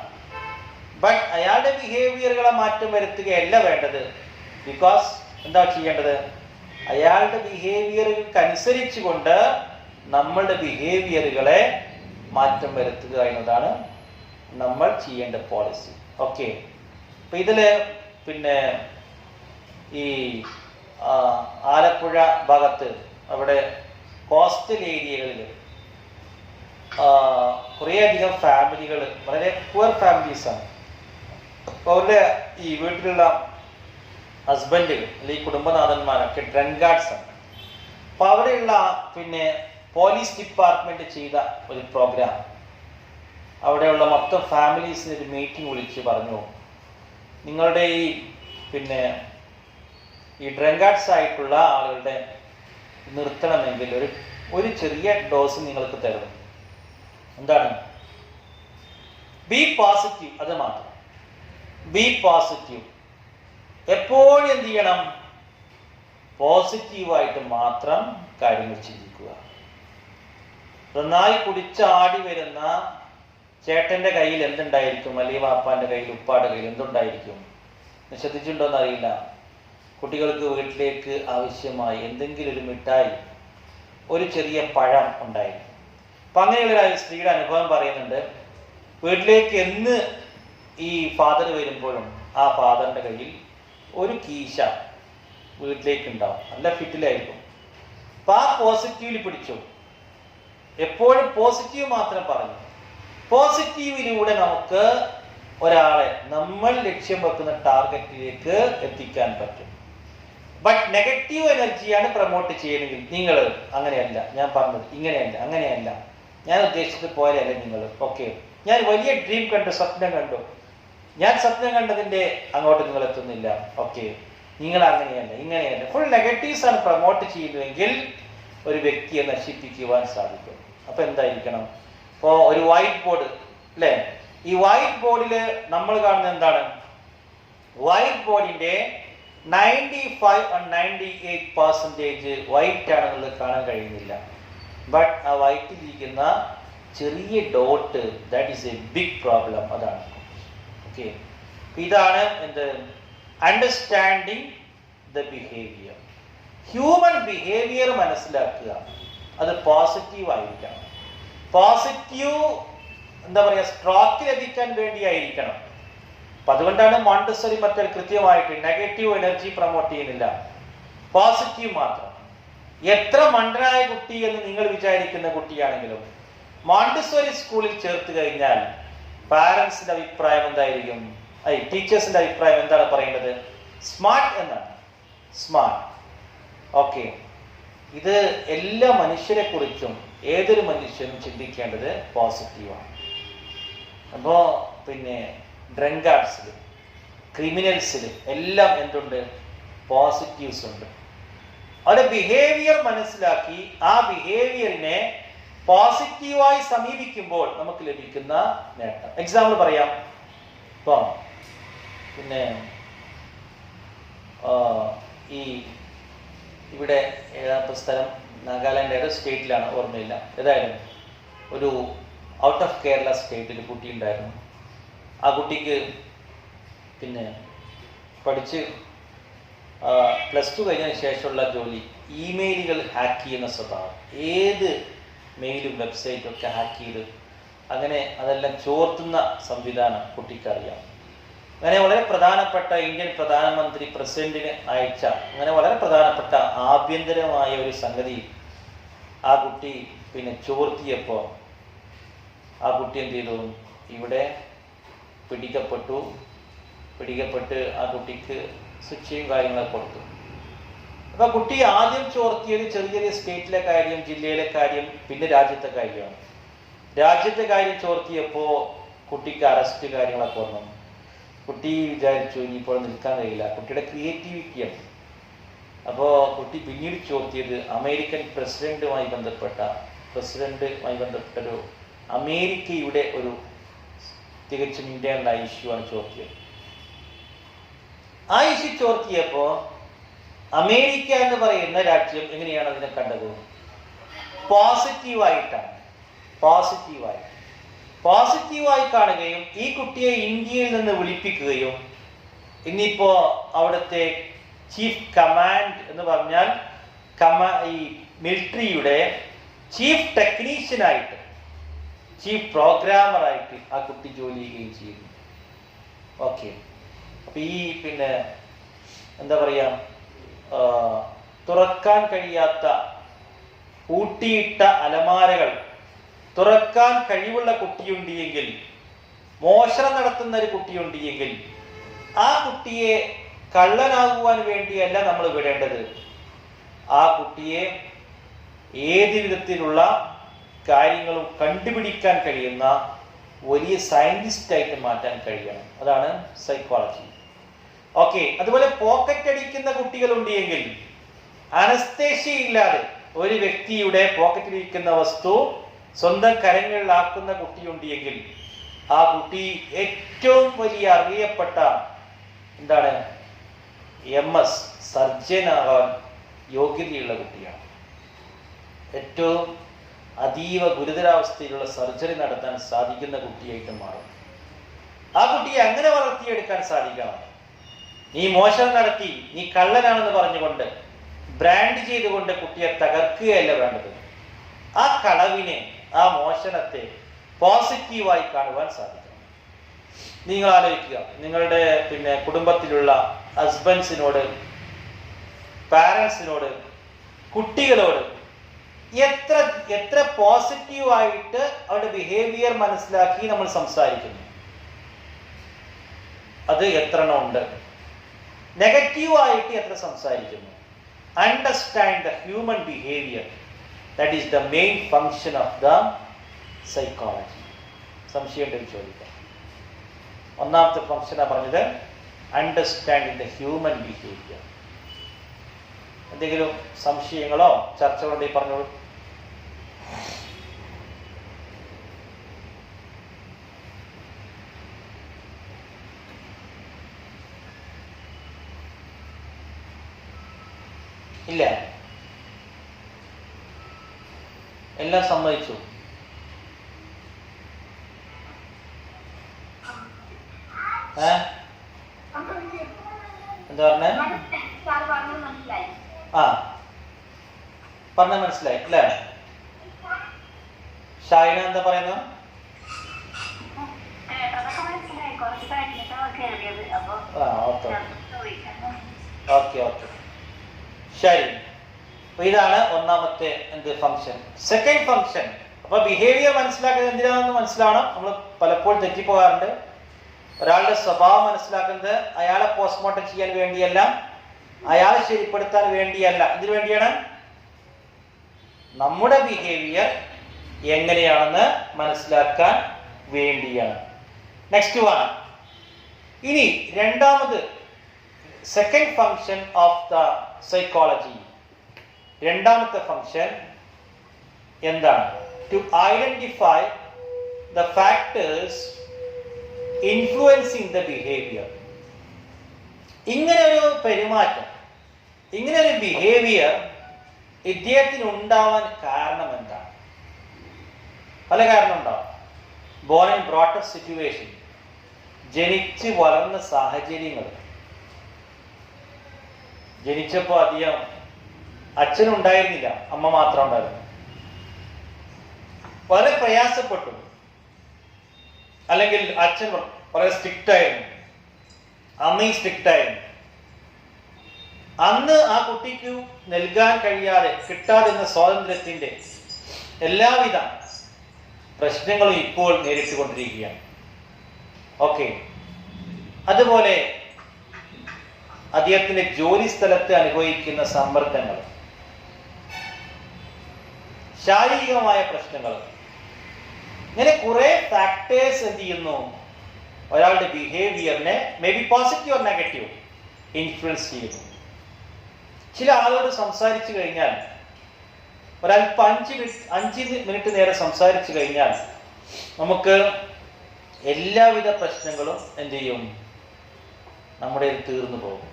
ബട്ട് അയാളുടെ ബിഹേവിയറുകളെ മാറ്റം വരുത്തുകയല്ല വേണ്ടത്. ബിക്കോസ് എന്താ ചെയ്യേണ്ടത്? അയാളുടെ ബിഹേവിയറുകൾക്ക് അനുസരിച്ച് കൊണ്ട് നമ്മളുടെ ബിഹേവിയറുകളെ മാറ്റം വരുത്തുക എന്നതാണ് നമ്മൾ ചെയ്യേണ്ട പോളിസി. ഓക്കെ, അപ്പൊ ഇതില് പിന്നെ ഈ ആലപ്പുഴ ഭാഗത്ത് അവിടെ കോസ്റ്റൽ ഏരിയകളിൽ കുറേയധികം ഫാമിലികൾ, വളരെ പുവർ ഫാമിലീസാണ്. അപ്പോൾ അവരുടെ ഈ വീട്ടിലുള്ള ഹസ്ബൻഡ് അല്ലെങ്കിൽ കുടുംബനാഥന്മാരൊക്കെ ഡ്രങ്കാർഡ്സ് ആണ്. അപ്പോൾ അവിടെയുള്ള പിന്നെ പോലീസ് ഡിപ്പാർട്ട്മെന്റ് ചെയ്ത ഒരു പ്രോഗ്രാം, അവിടെയുള്ള മൊത്തം ഫാമിലീസിന് ഒരു മീറ്റിംഗ് വിളിച്ച് പറഞ്ഞു, നിങ്ങളുടെ ഈ പിന്നെ ഈ ഡ്രങ്കാർഡ്സ് ആയിട്ടുള്ള ആളുകളുടെ നിർത്തണമെങ്കിൽ ഒരു ചെറിയ ഡോസ് നിങ്ങൾക്ക് തരണം. എന്താണ്? B positive. അത് മാത്രം, ബി പോസിറ്റീവ്. എപ്പോഴും എന്ത് ചെയ്യണം? പോസിറ്റീവായിട്ട് മാത്രം കാര്യങ്ങൾ ചിന്തിക്കുക. നന്നായി കുടിച്ചാടി വരുന്ന ചേട്ടന്റെ കയ്യിൽ എന്തുണ്ടായിരിക്കും, അല്ലെങ്കിൽ വാപ്പാന്റെ കയ്യിൽ, ഉപ്പാന്റെ കയ്യിൽ എന്തുണ്ടായിരിക്കും? ശ്രദ്ധിച്ചിട്ടുണ്ടോന്ന് അറിയില്ല. കുട്ടികൾക്ക് വീട്ടിലേക്ക് ആവശ്യമായി എന്തെങ്കിലും ഒരു മിഠായി, ഒരു ചെറിയ പഴം ഉണ്ടായിരിക്കും. അപ്പൊ അങ്ങനെയുള്ള ഒരു സ്ത്രീയുടെ അനുഭവം പറയുന്നുണ്ട്. വീട്ടിലേക്ക് എന്ന് ഈ ഫാദർ വരുമ്പോഴും ആ ഫാദറിന്റെ കയ്യിൽ ഒരു കീശ വീട്ടിലേക്ക് ഉണ്ടാവും. നല്ല ഫിറ്റിലായിരിക്കും. അപ്പൊ ആ പോസിറ്റീവിൽ പിടിച്ചു. എപ്പോഴും പോസിറ്റീവ് മാത്രം പറഞ്ഞു. പോസിറ്റീവിലൂടെ നമുക്ക് ഒരാളെ നമ്മൾ ലക്ഷ്യം വെക്കുന്ന ടാർഗറ്റിലേക്ക് എത്തിക്കാൻ പറ്റും. ബട്ട് നെഗറ്റീവ് എനർജിയാണ് പ്രൊമോട്ട് ചെയ്യണമെങ്കിൽ നിങ്ങൾ അങ്ങനെയല്ല, ഞാൻ പറഞ്ഞത് ഇങ്ങനെയല്ല, അങ്ങനെയല്ല, ഞാൻ ഉദ്ദേശിച്ചത് പോലെയല്ല നിങ്ങൾ. ഓക്കെ, ഞാൻ വലിയ ഡ്രീം കണ്ടു, സ്വപ്നം കണ്ടു, ഞാൻ സ്വപ്നം കണ്ടതിന്റെ അങ്ങോട്ട് നിങ്ങൾ എത്തുന്നില്ല. ഓക്കെ, നിങ്ങൾ അങ്ങനെയല്ല, ഇങ്ങനെയല്ല. ഫുൾ നെഗറ്റീവ്സ് ആണ് പ്രൊമോട്ട് ചെയ്യുന്നതെങ്കിൽ ഒരു വ്യക്തിയെ നശിപ്പിക്കുവാൻ സാധിക്കും. അപ്പൊ എന്തായിരിക്കണം? ഇപ്പോ ഒരു വൈറ്റ് ബോർഡ് അല്ലെ, ഈ വൈറ്റ് ബോർഡിൽ നമ്മൾ കാണുന്നത് എന്താണ്? വൈറ്റ് ബോർഡിന്റെ 95 and 98% വൈറ്റ് ആണെന്നുള്ളത് കാണാൻ കഴിയുന്നില്ല. ബട്ട് ആ വൈറ്റിലിരിക്കുന്ന ചെറിയ dot, that is a big problem. അതാണ്. ഓക്കെ, ഇതാണ് എന്ത്? Understanding the behaviour. Human behaviour മനസ്സിലാക്കുക. അത് പോസിറ്റീവ് ആയിരിക്കണം. പോസിറ്റീവ് എന്താ പറയുക, സ്ട്രോക്ക് ലഭിക്കാൻ വേണ്ടിയായിരിക്കണം. അപ്പൊ അതുകൊണ്ടാണ് മോണ്ടസറി മെത്തേഡ് കൃത്യമായിട്ട് നെഗറ്റീവ് എനർജി പ്രൊമോട്ട് ചെയ്യുന്നില്ല, പോസിറ്റീവ് മാത്രം. എത്ര മണ്ടനായ കുട്ടി എന്ന് നിങ്ങൾ വിചാരിക്കുന്ന കുട്ടിയാണെങ്കിലും മോണ്ടസറി സ്കൂളിൽ ചേർത്ത് കഴിഞ്ഞാൽ പാരന്റ്സിന്റെ അഭിപ്രായം എന്തായിരിക്കും? ടീച്ചേഴ്സിന്റെ അഭിപ്രായം എന്താണ് പറയുന്നത്? സ്മാർട്ട് എന്നാണ്. സ്മാർട്ട്. ഓക്കെ, ഇത് എല്ലാ മനുഷ്യരെ കുറിച്ചും ഏതൊരു മനുഷ്യനും ചിന്തിക്കേണ്ടത് പോസിറ്റീവാണ്. അപ്പോൾ പിന്നെ ഡ്രങ്കാർഡ്സിൽ, ക്രിമിനൽസിൽ എല്ലാം എന്തുണ്ട്? പോസിറ്റീവ്സ് ഉണ്ട്. അവരുടെ ബിഹേവിയർ മനസ്സിലാക്കി ആ ബിഹേവിയറിനെ പോസിറ്റീവായി സമീപിക്കുമ്പോൾ നമുക്ക് ലഭിക്കുന്ന നേട്ടം. എക്സാമ്പിൾ പറയാം. ഇപ്പം പിന്നെ ഈ ഇവിടെ ഏതാണ്ട് സ്ഥലം നാഗാലാൻഡ് ഏതോ സ്റ്റേറ്റിലാണ്, ഓർമ്മയില്ല ഏതായാലും, ഒരു ഔട്ട് ഓഫ് കേരള സ്റ്റേറ്റിൽ കുട്ടി ഉണ്ടായിരുന്നു. ആ കുട്ടിക്ക് പിന്നെ പഠിച്ച് +2 കഴിഞ്ഞതിന് ശേഷമുള്ള ജോലി ഇമെയിലുകൾ ഹാക്ക് ചെയ്യുന്ന സ്വഭാവം. ഏത് മെയിലും വെബ്സൈറ്റും ഒക്കെ ഹാക്ക് ചെയ്ത് അങ്ങനെ അതെല്ലാം ചോർത്തുന്ന സംവിധാനം കുട്ടിക്കറിയാം. അങ്ങനെ വളരെ പ്രധാനപ്പെട്ട ഇന്ത്യൻ പ്രധാനമന്ത്രി പ്രസിഡന്റിന് അയച്ച അങ്ങനെ വളരെ പ്രധാനപ്പെട്ട ആഭ്യന്തരമായ ഒരു സംഗതി ആ കുട്ടി പിന്നെ ചോർത്തിയപ്പോൾ ആ കുട്ടി എന്ത് ചെയ്തു? ഇവിടെ പിടിക്കപ്പെട്ട് ആ കുട്ടിക്ക് ശിക്ഷയും കാര്യങ്ങളൊക്കെ കൊടുത്തു. അപ്പൊ കുട്ടി ആദ്യം ചോർത്തിയത് ചെറിയ ചെറിയ സ്റ്റേറ്റിലെ കാര്യം, ജില്ലയിലെ കാര്യം, പിന്നെ രാജ്യത്തെ കാര്യമാണ്. രാജ്യത്തെ കാര്യം ചോർത്തിയപ്പോൾ കുട്ടിക്ക് അറസ്റ്റ് കാര്യങ്ങളൊക്കെ വന്നു. കുട്ടി വിചാരിച്ചു ഇനിയിപ്പോൾ നിൽക്കാൻ കഴിയില്ല. കുട്ടിയുടെ ക്രിയേറ്റിവിറ്റിയാണ്. അപ്പോൾ കുട്ടി പിന്നീട് ചോർത്തിയത് അമേരിക്കൻ പ്രസിഡന്റുമായി ബന്ധപ്പെട്ടൊരു അമേരിക്കയുടെ ഒരു തികച്ചും ഇന്ത്യയുടെ ഇഷ്യൂ ആണ് ചോർത്തിയത്. ആ ഇഷ്യൂ ചോർത്തിയപ്പോൾ അമേരിക്ക എന്ന് പറയുന്ന രാജ്യം എങ്ങനെയാണ് അതിനെ കണ്ടത്? പോസിറ്റീവായി കാണുകയും ഈ കുട്ടിയെ ഇന്ത്യയിൽ നിന്ന് വിളിപ്പിക്കുകയും ഇനിയിപ്പോ അവിടുത്തെ ചീഫ് കമാൻഡ് എന്ന് പറഞ്ഞാൽ ഈ മിലിറ്ററിയുടെ ചീഫ് ടെക്നീഷ്യനായിട്ട്, ചീഫ് പ്രോഗ്രാമറായിട്ട് ആ കുട്ടി ജോലി ചെയ്യുകയും ചെയ്യുന്നു. ഓക്കെ, അപ്പൊ ഈ എന്താ പറയാ, തുറക്കാൻ കഴിയാത്ത പൂട്ടിയിട്ട അലമാരകൾ തുറക്കാൻ കഴിവുള്ള കുട്ടിയുണ്ട് എങ്കിൽ, മോഷണം നടത്തുന്ന ഒരു കുട്ടിയുണ്ട് എങ്കിൽ, ആ കുട്ടിയെ കള്ളനാകുവാൻ വേണ്ടിയല്ല നമ്മൾ വിടേണ്ടത്. ആ കുട്ടിയെ ഏത് വിധത്തിലുള്ള കാര്യങ്ങളും കണ്ടുപിടിക്കാൻ കഴിയുന്ന വലിയ സയന്റിസ്റ്റായിട്ട് മാറ്റാൻ കഴിയണം. അതാണ് സൈക്കോളജി. ഓക്കെ, അതുപോലെ പോക്കറ്റ് അടിക്കുന്ന കുട്ടികളുണ്ട് എങ്കിൽ, അനസ്തേഷ്യ ഇല്ലാതെ ഒരു വ്യക്തിയുടെ പോക്കറ്റിലിരിക്കുന്ന വസ്തു സ്വന്തം കരങ്ങളിലാക്കുന്ന കുട്ടിയുണ്ട് എങ്കിൽ, ആ കുട്ടി ഏറ്റവും വലിയ അറിയപ്പെട്ട MS സർജനാകാൻ യോഗ്യതയുള്ള കുട്ടിയാണ്. ഏറ്റവും അതീവ ഗുരുതരാവസ്ഥയിലുള്ള സർജറി നടത്താൻ സാധിക്കുന്ന കുട്ടിയായിട്ട് മാറും. ആ കുട്ടിയെ അങ്ങനെ വളർത്തിയെടുക്കാൻ സാധിക്കണം. നീ മോഷണം നടത്തി, നീ കള്ളനാണെന്ന് പറഞ്ഞുകൊണ്ട് ബ്രാൻഡ് ചെയ്തുകൊണ്ട് കുട്ടിയെ തകർക്കുകയല്ല വേണ്ടത്. ആ കളവിനെ, ആ മോഷണത്തെ പോസിറ്റീവായി കാണുവാൻ സാധിക്കണം. നിങ്ങൾ ആലോചിക്കുക, നിങ്ങളുടെ കുടുംബത്തിലുള്ള ഹസ്ബൻഡ്സിനോട്, പാരൻസിനോട്, കുട്ടികളോട് എത്ര പോസിറ്റീവായിട്ട് അവരുടെ ബിഹേവിയർ മനസ്സിലാക്കി നമ്മൾ സംസാരിക്കുന്നു. അത് എത്ര എണ്ണം ഉണ്ട്? നെഗറ്റീവായിട്ട് എത്ര സംസാരിക്കുന്നു? Understand the human behavior. That is the main function of the psychology. സംശയം ചോദിക്കാം. ഒന്നാമത്തെ ഫംഗ്ഷനാണ് പറഞ്ഞത് അണ്ടർസ്റ്റാൻഡിങ് ദ ഹ്യൂമൻ ബിഹേവിയർ. എന്തെങ്കിലും സംശയങ്ങളോ ചർച്ചകളുണ്ടെങ്കിൽ പറഞ്ഞോളൂ. ഇല്ല, എല്ലാം സമ്മതിച്ചു. എന്താ പറഞ്ഞ? പറഞ്ഞ മനസ്സിലായി അല്ലേ? ഷൈന എന്താ പറയുന്നത്? ഓക്കെ, ശരി. ഇതാണ് ഒന്നാമത്തെ ഫംഗ്ഷൻ. സെക്കൻഡ് ഫംഗ്ഷൻ, അപ്പൊ ബിഹേവിയർ മനസ്സിലാക്കുന്നത് എന്തിനാണെന്ന് മനസ്സിലാവണം. നമ്മൾ പലപ്പോഴും തെറ്റിപ്പോകാറുണ്ട്. ഒരാളുടെ സ്വഭാവം മനസ്സിലാക്കുന്നത് അയാളെ പോസ്റ്റ്മോർട്ടം ചെയ്യാൻ വേണ്ടിയല്ല, അയാളെ ശരിപ്പെടുത്താൻ വേണ്ടിയല്ല. ഇതിനു വേണ്ടിയാണ് നമ്മുടെ ബിഹേവിയർ എങ്ങനെയാണെന്ന് മനസ്സിലാക്കാൻ വേണ്ടിയാണ്. Next one. ഇനി രണ്ടാമത് second function of the psychology. രണ്ടാമത്തെ ഫംഗ്ഷൻ എന്താണ്? To identify the factors influencing the behaviour. ഇങ്ങനെ ഒരു പെരുമാറ്റം, ഇങ്ങനെ ഒരു ബിഹേവിയർ ഇദ്ദേഹത്തിന് ഉണ്ടാവാൻ കാരണം എന്താണ്? പല കാരണം ഉണ്ടാവും. Born and brought up situation, ജനിച്ച് വളർന്ന സാഹചര്യങ്ങൾ. ജനിച്ചപ്പോൾ അധികം അച്ഛനുണ്ടായിരുന്നില്ല, അമ്മ മാത്രം ഉണ്ടായിരുന്നു. വളരെ പ്രയാസപ്പെട്ടു. അല്ലെങ്കിൽ അച്ഛൻ വളരെ സ്ട്രിക്റ്റ് ആയിരുന്നു, അമ്മയും സ്ട്രിക്റ്റ് ആയിരുന്നു. അന്ന് ആ കുട്ടിക്ക് നൽകാൻ കഴിയാതെ കിട്ടാതിരുന്ന സ്വാതന്ത്ര്യത്തിന്റെ എല്ലാവിധ പ്രശ്നങ്ങളും ഇപ്പോൾ നേരിട്ടുകൊണ്ടിരിക്കുകയാണ്. ഓക്കെ, അതുപോലെ അദ്ദേഹത്തിന്റെ ജോലി സ്ഥലത്ത് അനുഭവിക്കുന്ന സമ്മർദ്ദങ്ങൾ, ശാരീരികമായ പ്രശ്നങ്ങൾ, ഇങ്ങനെ കുറെ ഫാക്ടേഴ്സ് എന്ത് ചെയ്യുന്നു, ഒരാളുടെ ബിഹേവിയറിനെ may be positive or negative influence ചെയ്യുന്നു. ചില ആളോട് സംസാരിച്ചു കഴിഞ്ഞാൽ, ഒരല്പം 5 മിനിറ്റ് നേരെ സംസാരിച്ചു കഴിഞ്ഞാൽ നമുക്ക് എല്ലാവിധ പ്രശ്നങ്ങളും എന്ത് ചെയ്യും, നമ്മുടെ തീർന്നു പോകും.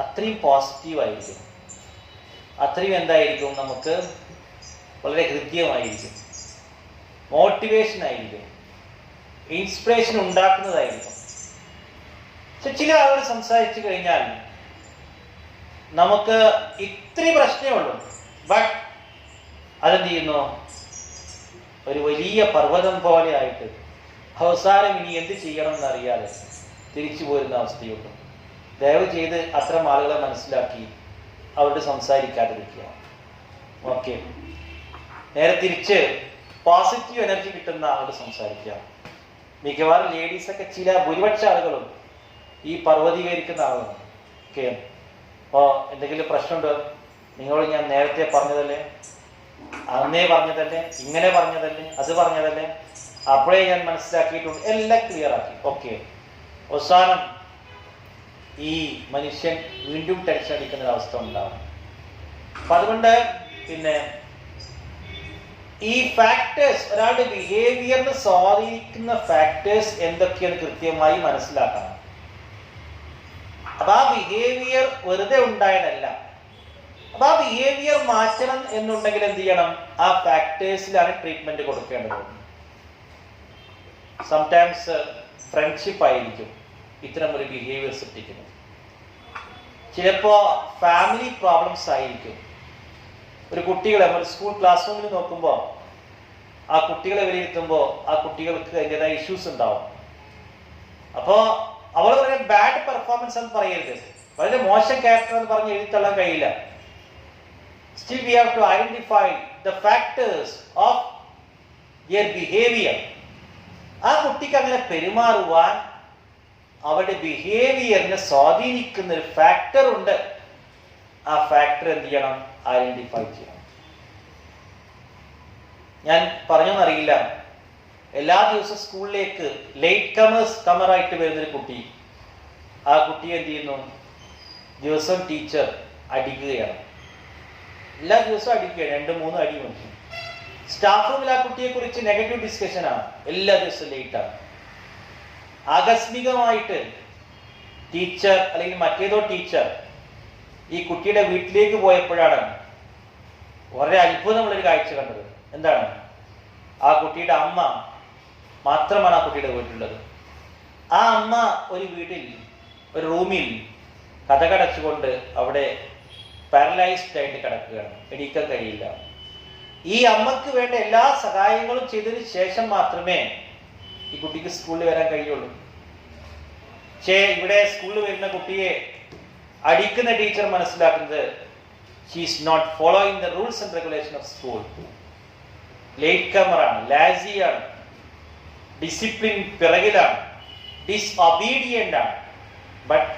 അത്രയും പോസിറ്റീവായിരിക്കും, അത്രയും എന്തായിരിക്കും, നമുക്ക് വളരെ ഹൃദ്യമായിരിക്കും, മോട്ടിവേഷൻ ആയിരിക്കും, ഇൻസ്പിറേഷൻ ഉണ്ടാക്കുന്നതായിരിക്കും. പക്ഷെ ചില ആളുകൾ സംസാരിച്ചു കഴിഞ്ഞാൽ നമുക്ക് ഇത്രയും പ്രശ്നമേ ഉള്ളൂ, ബട്ട് അതെന്ത് ചെയ്യുന്നു, ഒരു വലിയ പർവ്വതം പോലെ ആയിട്ട് അവസാനം ഇനി എന്ത് ചെയ്യണം എന്നറിയാതെ തിരിച്ചു പോരുന്ന അവസ്ഥയുണ്ട്. ദയവ് ചെയ്ത് അത്തരം ആളുകളെ മനസ്സിലാക്കി അവരോട് സംസാരിക്കാതിരിക്കുക. ഓക്കെ, നേരെ തിരിച്ച് പോസിറ്റീവ് എനർജി കിട്ടുന്ന ആളോട് സംസാരിക്കുക. മിക്കവാറും ലേഡീസൊക്കെ ഭൂരിപക്ഷ ആളുകളും ഈ പർവ്വതീകരിക്കുന്ന ആളുകളാണ്. ഓക്കെ, അപ്പോൾ എന്തെങ്കിലും പ്രശ്നമുണ്ടോ, നിങ്ങളോട് ഞാൻ നേരത്തെ പറഞ്ഞതല്ലേ, അന്നേ പറഞ്ഞതല്ലേ, ഇങ്ങനെ പറഞ്ഞതല്ലേ, അത് പറഞ്ഞതല്ലേ, അപ്പോഴേ ഞാൻ മനസ്സിലാക്കിയിട്ടുണ്ട്, എല്ലാം ക്ലിയർ ആക്കി. ഓക്കെ, അവസാനം ഈ മനുഷ്യൻ വീണ്ടും ടെൻഷൻ അടിക്കുന്ന ഒരവസ്ഥ ഉണ്ടാവും. അപ്പൊ അതുകൊണ്ട് പിന്നെ ഈ ഫാക്ടേഴ്സ്, ഒരാളുടെ ബിഹേവിയറിനെ സ്വാധീനിക്കുന്ന ഫാക്ടേഴ്സ് എന്തൊക്കെയാണ് കൃത്യമായി മനസ്സിലാക്കണം. അപ്പൊ ആ ബിഹേവിയർ വെറുതെ ഉണ്ടായതല്ല. അപ്പൊ ആ ബിഹേവിയർ മാറ്റണം എന്നുണ്ടെങ്കിൽ എന്ത് ചെയ്യണം, ആ ഫാക്ടേഴ്സിലാണ് ട്രീറ്റ്മെന്റ് കൊടുക്കേണ്ടത്. സംടൈംസ് ഫ്രണ്ട്ഷിപ്പ് ആയിരിക്കും ഇത്തരം ഒരു ബിഹേവിയർ സൃഷ്ടിക്കുന്നത്. ചിലപ്പോ ഫാമിലി പ്രോബ്ലംസ് ആയിരിക്കും. ഒരു കുട്ടികളെ ഒരു സ്കൂൾ ക്ലാസ് റൂമിൽ നോക്കുമ്പോൾ ആ കുട്ടികളെ വിലയിരുത്തുമ്പോൾ ആ കുട്ടികൾക്ക് അതിൻ്റെതായ ഇഷ്യൂസ് ഉണ്ടാവും. അപ്പോൾ അവൾ വളരെ ബാഡ് പെർഫോമൻസ് എന്ന് പറയരുത്, വളരെ മോശം ക്യാരക്ടർ എന്ന് പറഞ്ഞ് എഴുതിത്തള്ളാൻ കഴിയില്ല. Still we have to identify the factors of their behavior. ആ കുട്ടിക്ക് അങ്ങനെ പെരുമാറുവാൻ അവരുടെ ബിഹേവിയറിനെ സ്വാധീനിക്കുന്ന ഒരു ഫാക്ടർ ഉണ്ട്. ആ ഫാക്ടർ എന്ത് ചെയ്യണം, ഐഡന്റിഫൈ ചെയ്യണം. ഞാൻ പറഞ്ഞെന്നറിയില്ല, എല്ലാ ദിവസവും സ്കൂളിലേക്ക് ലേറ്റ് കമറായിട്ട് വരുന്നൊരു കുട്ടി, ആ കുട്ടിയെ എന്ത് ചെയ്യുന്നു, ദിവസം ടീച്ചർ അടിക്കുകയാണ്. എല്ലാ ദിവസവും അടിക്കുകയാണ്, 2-3 അടി മനുഷ്യൻ. സ്റ്റാഫ് റൂമിൽ ആ കുട്ടിയെ കുറിച്ച് നെഗറ്റീവ് ഡിസ്കഷനാണ്, എല്ലാ ദിവസവും ലേറ്റാണ്. ആകസ്മികമായിട്ട് ടീച്ചർ അല്ലെങ്കിൽ മറ്റേതോ ടീച്ചർ ഈ കുട്ടിയുടെ വീട്ടിലേക്ക് പോയപ്പോഴാണ് വളരെ അത്ഭുതമുള്ളൊരു കാഴ്ച കണ്ടത്. എന്താണ്, ആ കുട്ടിയുടെ അമ്മ മാത്രമാണ് ആ കുട്ടിയുടെ വീട്ടിലുള്ളത്. ആ അമ്മ ഒരു വീട്ടിൽ ഒരു റൂമിൽ കതകടച്ചുകൊണ്ട് അവിടെ പാരലൈസ്ഡ് ആയിട്ട് കിടക്കുകയാണ്, എണീക്കാൻ കഴിയില്ല. ഈ അമ്മക്ക് വേണ്ട എല്ലാ സഹായങ്ങളും ചെയ്തതിന് ശേഷം മാത്രമേ ഈ കുട്ടിക്ക് സ്കൂളിൽ വരാൻ കഴിയുള്ളൂ. പക്ഷേ ഇവിടെ സ്കൂളിൽ വരുന്ന കുട്ടിയെ അടിക്കുന്ന ടീച്ചർ മനസ്സിലാക്കുന്നത് she is not following the rules and regulation of school. Late കമറാണ്, ലാസിയാണ്, ഡിസിപ്ലിൻ പിറകിലാണ്, ഡിസ്ഒബീഡിയന്റ് ആണ്. ബട്ട്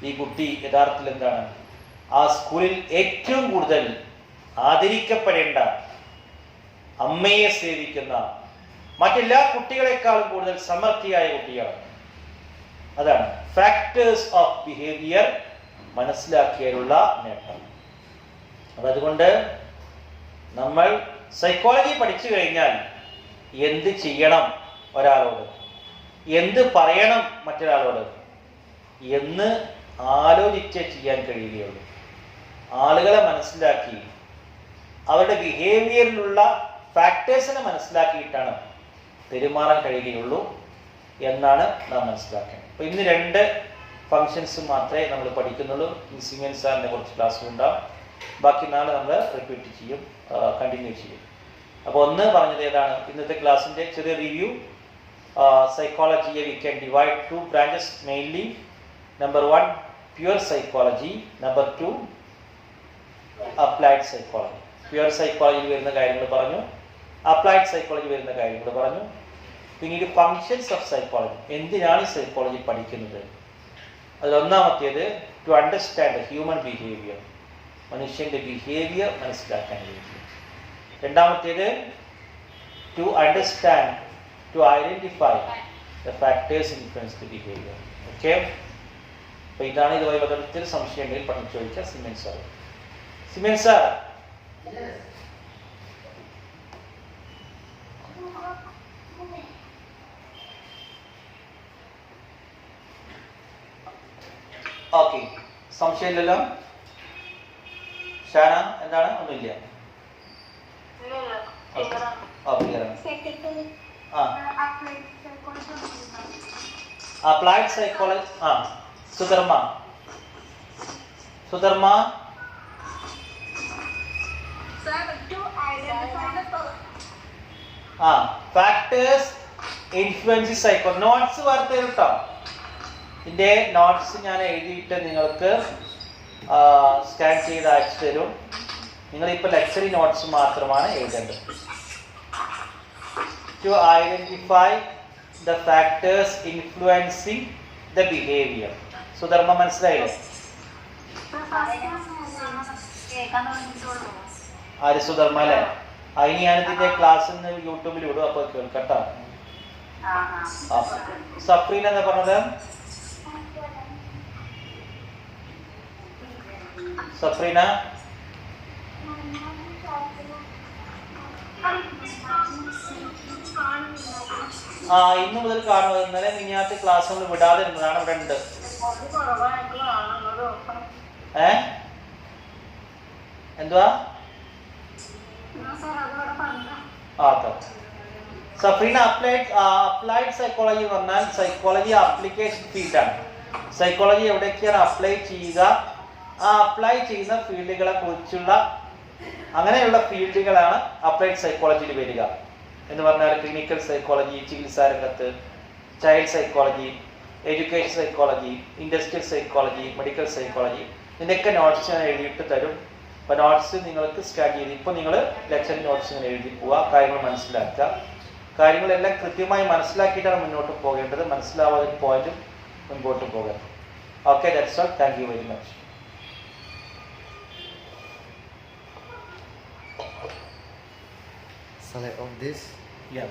ഈ കുട്ടി യഥാർത്ഥത്തിൽ എന്താണ്, ആ സ്കൂളിൽ ഏറ്റവും കൂടുതൽ ആദരിക്കപ്പെടേണ്ട, അമ്മയെ സേവിക്കുന്ന, മറ്റെല്ലാ കുട്ടികളെക്കാളും കൂടുതൽ സമർത്ഥിയായ കുട്ടിയാണ്. അതാണ് ഫാക്ടേഴ്സ് ഓഫ് ബിഹേവിയർ മനസ്സിലാക്കിയാലുള്ള നേട്ടം. അപ്പൊ അതുകൊണ്ട് നമ്മൾ സൈക്കോളജി പഠിച്ചു കഴിഞ്ഞാൽ എന്ത് ചെയ്യണം ഒരാളോട്, എന്ത് പറയണം മറ്റൊരാളോട് എന്ന് ആലോചിച്ചേ ചെയ്യാൻ കഴിയുകയുള്ളൂ. ആളുകളെ മനസ്സിലാക്കി അവരുടെ ബിഹേവിയറിലുള്ള ഫാക്ടേഴ്സിനെ മനസ്സിലാക്കിയിട്ടാണ് പെരുമാറാൻ കഴിയുകയുള്ളൂ എന്നാണ് നാം മനസ്സിലാക്കേണ്ടത്. അപ്പോൾ ഇന്ന് 2 ഫങ്ഷൻസ് മാത്രമേ നമ്മൾ പഠിക്കുന്നുള്ളൂ. സിംഗൻ സാറിനെ കുറച്ച് ക്ലാസ് ഉണ്ടാവും, ബാക്കി നാളെ നമ്മൾ റിപ്പീറ്റ് ചെയ്യും, കണ്ടിന്യൂ ചെയ്യും. അപ്പോൾ ഒന്ന് പറഞ്ഞത് ഏതാണ്, ഇന്നത്തെ ക്ലാസ്സിൻ്റെ ചെറിയ റിവ്യൂ. സൈക്കോളജിയെ we can divide 2 branches mainly. Number 1 pure psychology, number 2 applied psychology. Pure സൈക്കോളജിയിൽ വരുന്ന കാര്യങ്ങൾ പറഞ്ഞു, അപ്ലൈഡ് സൈക്കോളജി വരുന്ന കാര്യങ്ങൾ പറഞ്ഞു. പിന്നീട് ഫങ്ഷൻസ് ഓഫ് സൈക്കോളജി, എന്തിനാണ് സൈക്കോളജി പഠിക്കുന്നത്. അതിലൊന്നാമത്തേത് ടു അണ്ടർസ്റ്റാൻഡ് ഹ്യൂമൻ ബിഹേവിയർ, മനുഷ്യൻ്റെ ബിഹേവിയർ മനസ്സിലാക്കാൻ കഴിയും. രണ്ടാമത്തേത് to understand, to identify the factors influence the behavior. Okay? അപ്പോൾ ഇതാണ് ഇതുമായി ബന്ധപ്പെട്ട സംശയങ്ങളിൽ പഠനം ചോദിക്കുക Simon sir. Simon sir, okay, സംശയമില്ലല്ലോ? ഷാന എന്താണ്? ഒന്നുമില്ല. Applied psychology. Sudharma factors influence psycho. Notes വാർത്ത കേട്ടോ. ഇതിന്റെ നോട്ട്സ് ഞാൻ എഴുതിയിട്ട് നിങ്ങൾക്ക് സ്കാൻ ചെയ്ത് അയച്ചു തരും. നിങ്ങളിപ്പോൾ ലെക്ചറി നോട്ട്സ് മാത്രമാണ് എഴുതേണ്ടത്. To identify the factors influencing the behaviour. Sudharma മനസ്സിലായില്ലേ? ആര്? സുധർമ്മ അല്ലേ? അതിന് ഞാനിതിന്റെ ക്ലാസ് യൂട്യൂബിൽ വിടും, അപ്പോൾ കേൾക്കട്ടോ. സഫ്രീൻ എന്താ പറഞ്ഞത്? സഫ്രീന ഇന്നു മുതൽ കാണുന്നത്. ഇന്നലെ മിനിയാത്ത ക്ലാസ് നമ്മൾ വിടാതെ ഇരുന്നതാണ്. ഇവിടെ ഉണ്ട്. എന്തുവാ? സഫ്രീന, അപ്ലൈഡ് സൈക്കോളജി എന്ന് പറഞ്ഞാൽ സൈക്കോളജി ആപ്ലിക്കേഷൻ ഫീൽഡാണ്. സൈക്കോളജി എവിടേക്കാണ് അപ്ലൈ ചെയ്യുക, ആ അപ്ലൈ ചെയ്യുന്ന ഫീൽഡുകളെ കുറിച്ചുള്ള അങ്ങനെയുള്ള ഫീൽഡുകളാണ് അപ്ലൈഡ് സൈക്കോളജിയിൽ വരിക. എന്ന് പറഞ്ഞാൽ ക്ലിനിക്കൽ സൈക്കോളജി, ചികിത്സാ രംഗത്ത്, child psychology, education psychology, industrial psychology, medical psychology. ഇതിൻ്റെയൊക്കെ നോട്ട്സ് ഞാൻ എഴുതിയിട്ട് തരും. അപ്പോൾ നോട്ട്സ് നിങ്ങൾക്ക് സ്കാൻ ചെയ്ത് ഇപ്പോൾ നിങ്ങൾ ലെക്ചർ നോട്ട്സ് ഇങ്ങനെ എഴുതി പോവുക, കാര്യങ്ങൾ മനസ്സിലാക്കുക. കാര്യങ്ങളെല്ലാം കൃത്യമായി മനസ്സിലാക്കിയിട്ടാണ് മുന്നോട്ട് പോകേണ്ടത്. മനസ്സിലാവാതെ പോയിട്ടും മുൻപോട്ട് പോകരുത്. Okay, that's all. Thank you very much. Select of this. Yeah.